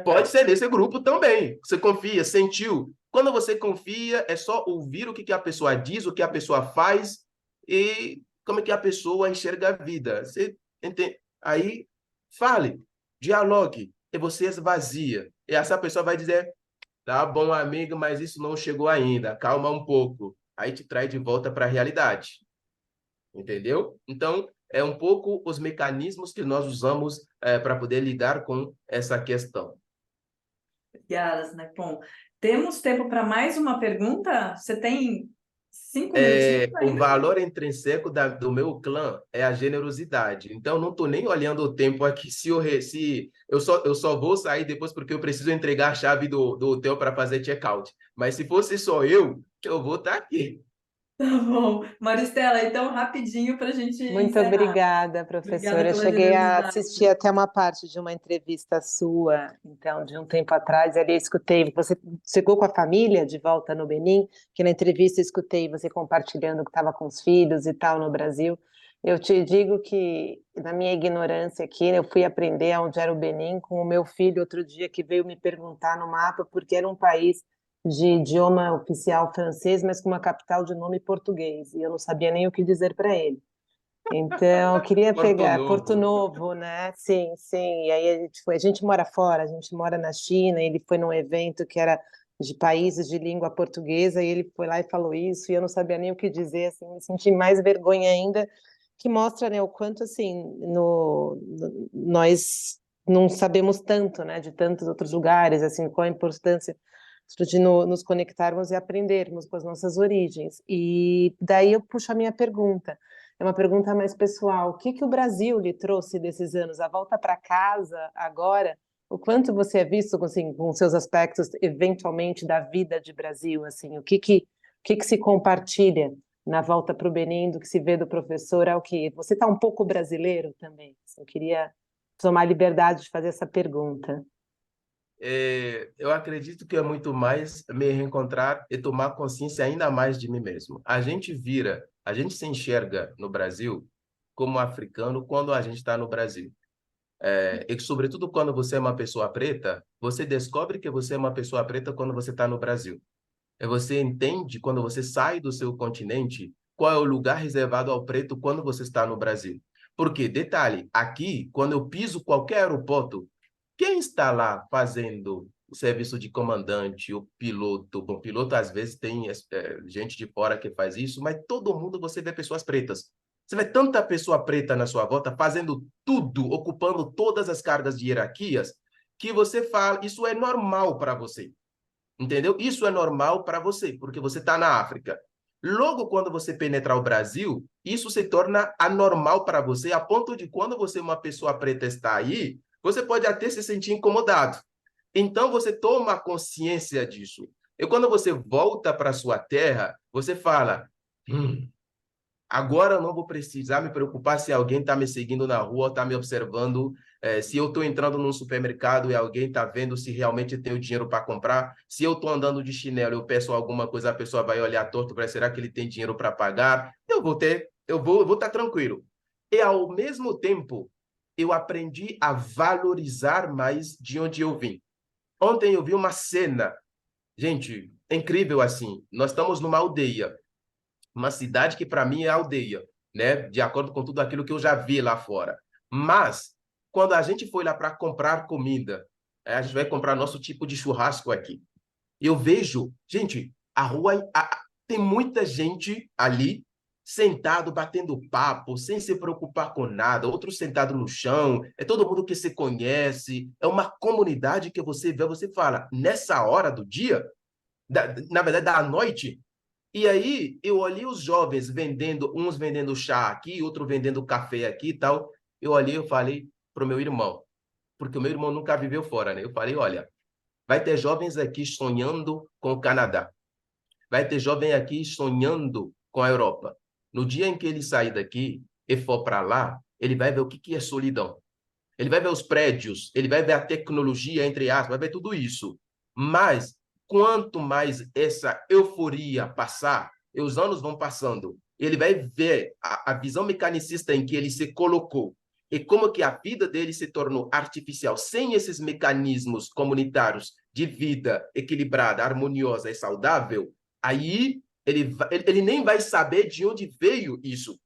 Pode ser nesse grupo também. Você confia, sentiu. Quando você confia, é só ouvir o que a pessoa diz, o que a pessoa faz e como é que a pessoa enxerga a vida. Você entende? Aí, fale, dialogue, e você esvazia. E essa pessoa vai dizer, tá bom, amigo, mas isso não chegou ainda, calma um pouco. Aí te traz de volta para a realidade. Entendeu? Então, é um pouco os mecanismos que nós usamos para poder lidar com essa questão. Obrigada, Sinepon. Temos tempo para mais uma pergunta? Você tem 5 minutinhos O ainda? valor intrínseco do meu clã é a generosidade. Então, não estou nem olhando o tempo aqui. Se eu só vou sair depois porque eu preciso entregar a chave do hotel para fazer check-out. Mas se fosse só eu vou estar aqui. Tá bom. Maristela, então, rapidinho para a gente Muito encerrar. obrigada, professora. Obrigada Eu pela cheguei a generosidade. assistir até uma parte de uma entrevista sua, então, de um tempo atrás, ali eu escutei, você chegou com a família de volta no Benin, que na entrevista eu escutei você compartilhando que estava com os filhos e tal no Brasil. Eu te digo que, na minha ignorância aqui, eu fui aprender onde era o Benin com o meu filho outro dia, que veio me perguntar no mapa, porque era um país de idioma oficial francês, mas com uma capital de nome português, e eu não sabia nem o que dizer para ele. Então, eu queria pegar Porto Novo, né? Sim, sim. E aí a gente mora fora, a gente mora na China, ele foi num evento que era de países de língua portuguesa, e ele foi lá e falou isso, e eu não sabia nem o que dizer, assim, me senti mais vergonha ainda, que mostra, né, o quanto, assim, nós não sabemos tanto, né, de tantos outros lugares, assim, qual a importância de nos conectarmos e aprendermos com as nossas origens. E daí eu puxo a minha pergunta. É uma pergunta mais pessoal. O que o Brasil lhe trouxe desses anos? A volta para casa agora, o quanto você é visto assim, com seus aspectos, eventualmente, da vida de Brasil, assim, o que se compartilha na volta para o Benin, do que se vê do professor ao que... Você está um pouco brasileiro também? Eu queria tomar a liberdade de fazer essa pergunta. Eu acredito que é muito mais me reencontrar e tomar consciência ainda mais de mim mesmo. A gente se enxerga no Brasil como africano quando a gente está no Brasil. E sobretudo quando você é uma pessoa preta, você descobre que você é uma pessoa preta quando você está no Brasil. E você entende, quando você sai do seu continente, qual é o lugar reservado ao preto quando você está no Brasil. Porque, detalhe, aqui, quando eu piso qualquer aeroporto, quem está lá fazendo o serviço de comandante, o piloto? Bom, piloto às vezes tem gente de fora que faz isso, mas todo mundo você vê pessoas pretas. Você vê tanta pessoa preta na sua volta fazendo tudo, ocupando todas as cargas de hierarquias, que você fala, isso é normal para você. Entendeu? Isso é normal para você, porque você está na África. Logo, quando você penetrar o Brasil, isso se torna anormal para você, a ponto de quando você, uma pessoa preta, está aí, você pode até se sentir incomodado. Então, você toma consciência disso. E quando você volta para sua terra, você fala, agora eu não vou precisar me preocupar se alguém está me seguindo na rua, está me observando, se eu estou entrando num supermercado e alguém está vendo se realmente eu tenho dinheiro para comprar. Se eu estou andando de chinelo, eu peço alguma coisa, a pessoa vai olhar torto para será que ele tem dinheiro para pagar? Eu vou estar tranquilo. E ao mesmo tempo, eu aprendi a valorizar mais de onde eu vim. Ontem eu vi uma cena, gente, incrível assim. Nós estamos numa aldeia. Uma cidade que para mim é aldeia, né? De acordo com tudo aquilo que eu já vi lá fora. Mas, quando a gente foi lá para comprar comida, a gente vai comprar nosso tipo de churrasco aqui. Eu vejo, gente, a rua tem muita gente ali sentado, batendo papo, sem se preocupar com nada, outros sentados no chão, é todo mundo que se conhece, é uma comunidade que você vê, você fala, nessa hora do dia, na verdade, da noite. E aí eu olhei os jovens vendendo, uns vendendo chá aqui, outro vendendo café aqui e tal. Eu olhei e falei para o meu irmão, porque o meu irmão nunca viveu fora, né? Eu falei, olha, vai ter jovens aqui sonhando com o Canadá. Vai ter jovem aqui sonhando com a Europa. No dia em que ele sair daqui e for para lá, ele vai ver o que é solidão. Ele vai ver os prédios, ele vai ver a tecnologia, entre aspas, vai ver tudo isso. Mas quanto mais essa euforia passar, e os anos vão passando, ele vai ver a visão mecanicista em que ele se colocou e como que a vida dele se tornou artificial, sem esses mecanismos comunitários de vida equilibrada, harmoniosa e saudável, aí ele nem vai saber de onde veio isso.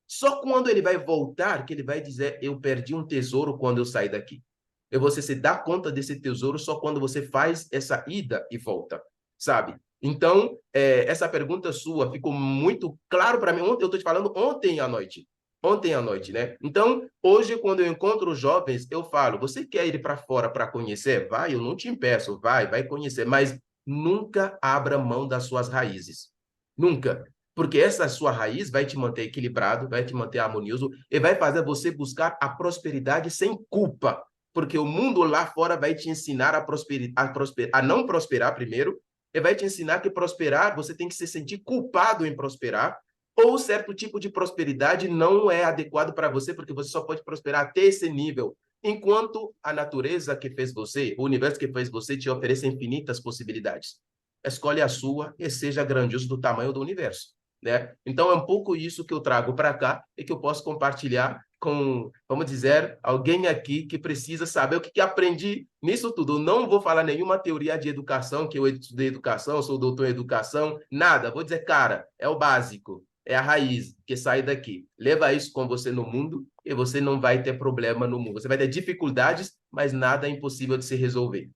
Só quando ele vai voltar que ele vai dizer, eu perdi um tesouro quando eu saí daqui. E você se dá conta desse tesouro só quando você faz essa ida e volta, sabe? Então, essa pergunta sua ficou muito claro para mim. Ontem, eu estou te falando ontem à noite, né? Então, hoje, quando eu encontro os jovens, eu falo, você quer ir para fora para conhecer? Vai, eu não te impeço, vai conhecer, mas nunca abra mão das suas raízes. Nunca. Porque essa sua raiz vai te manter equilibrado, vai te manter harmonioso e vai fazer você buscar a prosperidade sem culpa. Porque o mundo lá fora vai te ensinar a não prosperar primeiro, e vai te ensinar que prosperar, você tem que se sentir culpado em prosperar, ou certo tipo de prosperidade não é adequado para você, porque você só pode prosperar até esse nível. Enquanto a natureza que fez você, o universo que fez você, te oferece infinitas possibilidades. Escolhe a sua e seja grandioso do tamanho do universo. Né? Então, é um pouco isso que eu trago para cá e que eu posso compartilhar com, vamos dizer, alguém aqui que precisa saber o que aprendi nisso tudo. Eu não vou falar nenhuma teoria de educação, que eu estudei educação, sou doutor em educação, nada. Vou dizer, cara, é o básico, é a raiz que sai daqui. Leva isso com você no mundo e você não vai ter problema no mundo. Você vai ter dificuldades, mas nada é impossível de se resolver.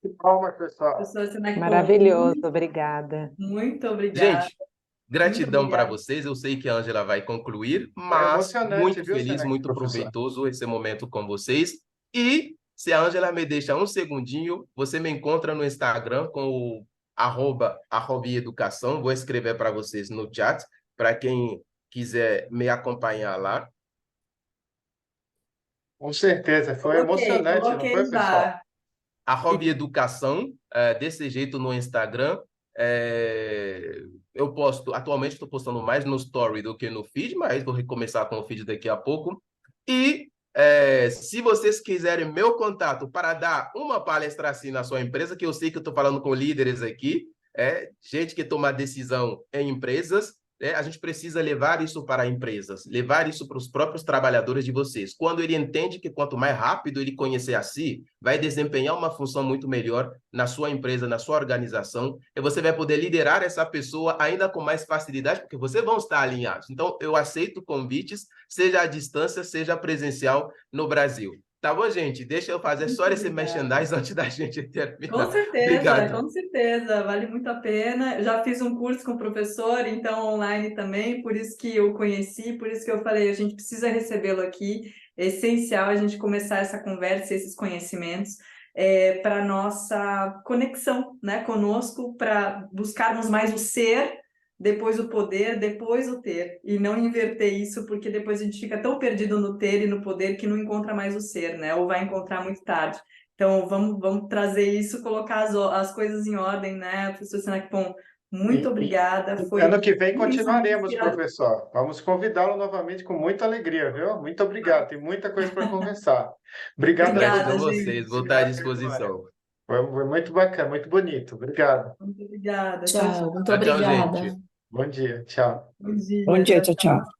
Que palmas, pessoal. Professor Seneca, Maravilhoso, obrigada. muito obrigada. Gente, gratidão para vocês. Eu sei que a Ângela vai concluir, mas emocionante, muito viu, feliz, Seneca, muito professor? proveitoso esse momento com vocês. E se a Ângela me deixa um segundinho, você me encontra no Instagram com o @educação. Vou escrever para vocês no chat, para quem quiser me acompanhar lá. Com certeza, foi Coloquei, emocionante, não coloquei foi, no pessoal? bar. @educação, desse jeito no Instagram. Eu posto, atualmente estou postando mais no Story do que no feed, mas vou recomeçar com o feed daqui a pouco. E se vocês quiserem meu contato para dar uma palestra assim na sua empresa, que eu sei que eu estou falando com líderes aqui, gente que toma decisão em empresas, a gente precisa levar isso para empresas, levar isso para os próprios trabalhadores de vocês. Quando ele entende que quanto mais rápido ele conhecer a si, vai desempenhar uma função muito melhor na sua empresa, na sua organização, e você vai poder liderar essa pessoa ainda com mais facilidade, porque vocês vão estar alinhados. Então, eu aceito convites, seja à distância, seja presencial no Brasil. Tá bom, gente? Deixa eu fazer só esse merchandising antes da gente terminar. Com certeza, Obrigado. com certeza, vale muito a pena. Eu já fiz um curso com o professor, então online também, por isso que eu conheci, por isso que eu falei, a gente precisa recebê-lo aqui. É essencial a gente começar essa conversa, esses conhecimentos, para nossa conexão, né, conosco, para buscarmos mais o ser, depois o poder, depois o ter, e não inverter isso, porque depois a gente fica tão perdido no ter e no poder que não encontra mais o ser, né? Ou vai encontrar muito tarde. Então, vamos trazer isso, colocar as coisas em ordem, né? Professor Senac Pom, muito obrigada. Foi Ano que vem imensamente continuaremos, inspirador. professor. Vamos convidá-lo novamente com muita alegria, viu? Muito obrigado, tem muita coisa para conversar. Obrigado a Obrigada, todos. Gratidão a gente. vocês, vou estar à disposição. Foi muito bacana, muito bonito. Obrigado. Muito obrigada. Tchau, muito Tchau, tchau, obrigada. gente. Bom dia, tchau. Bom dia. Bom dia, tchau, tchau.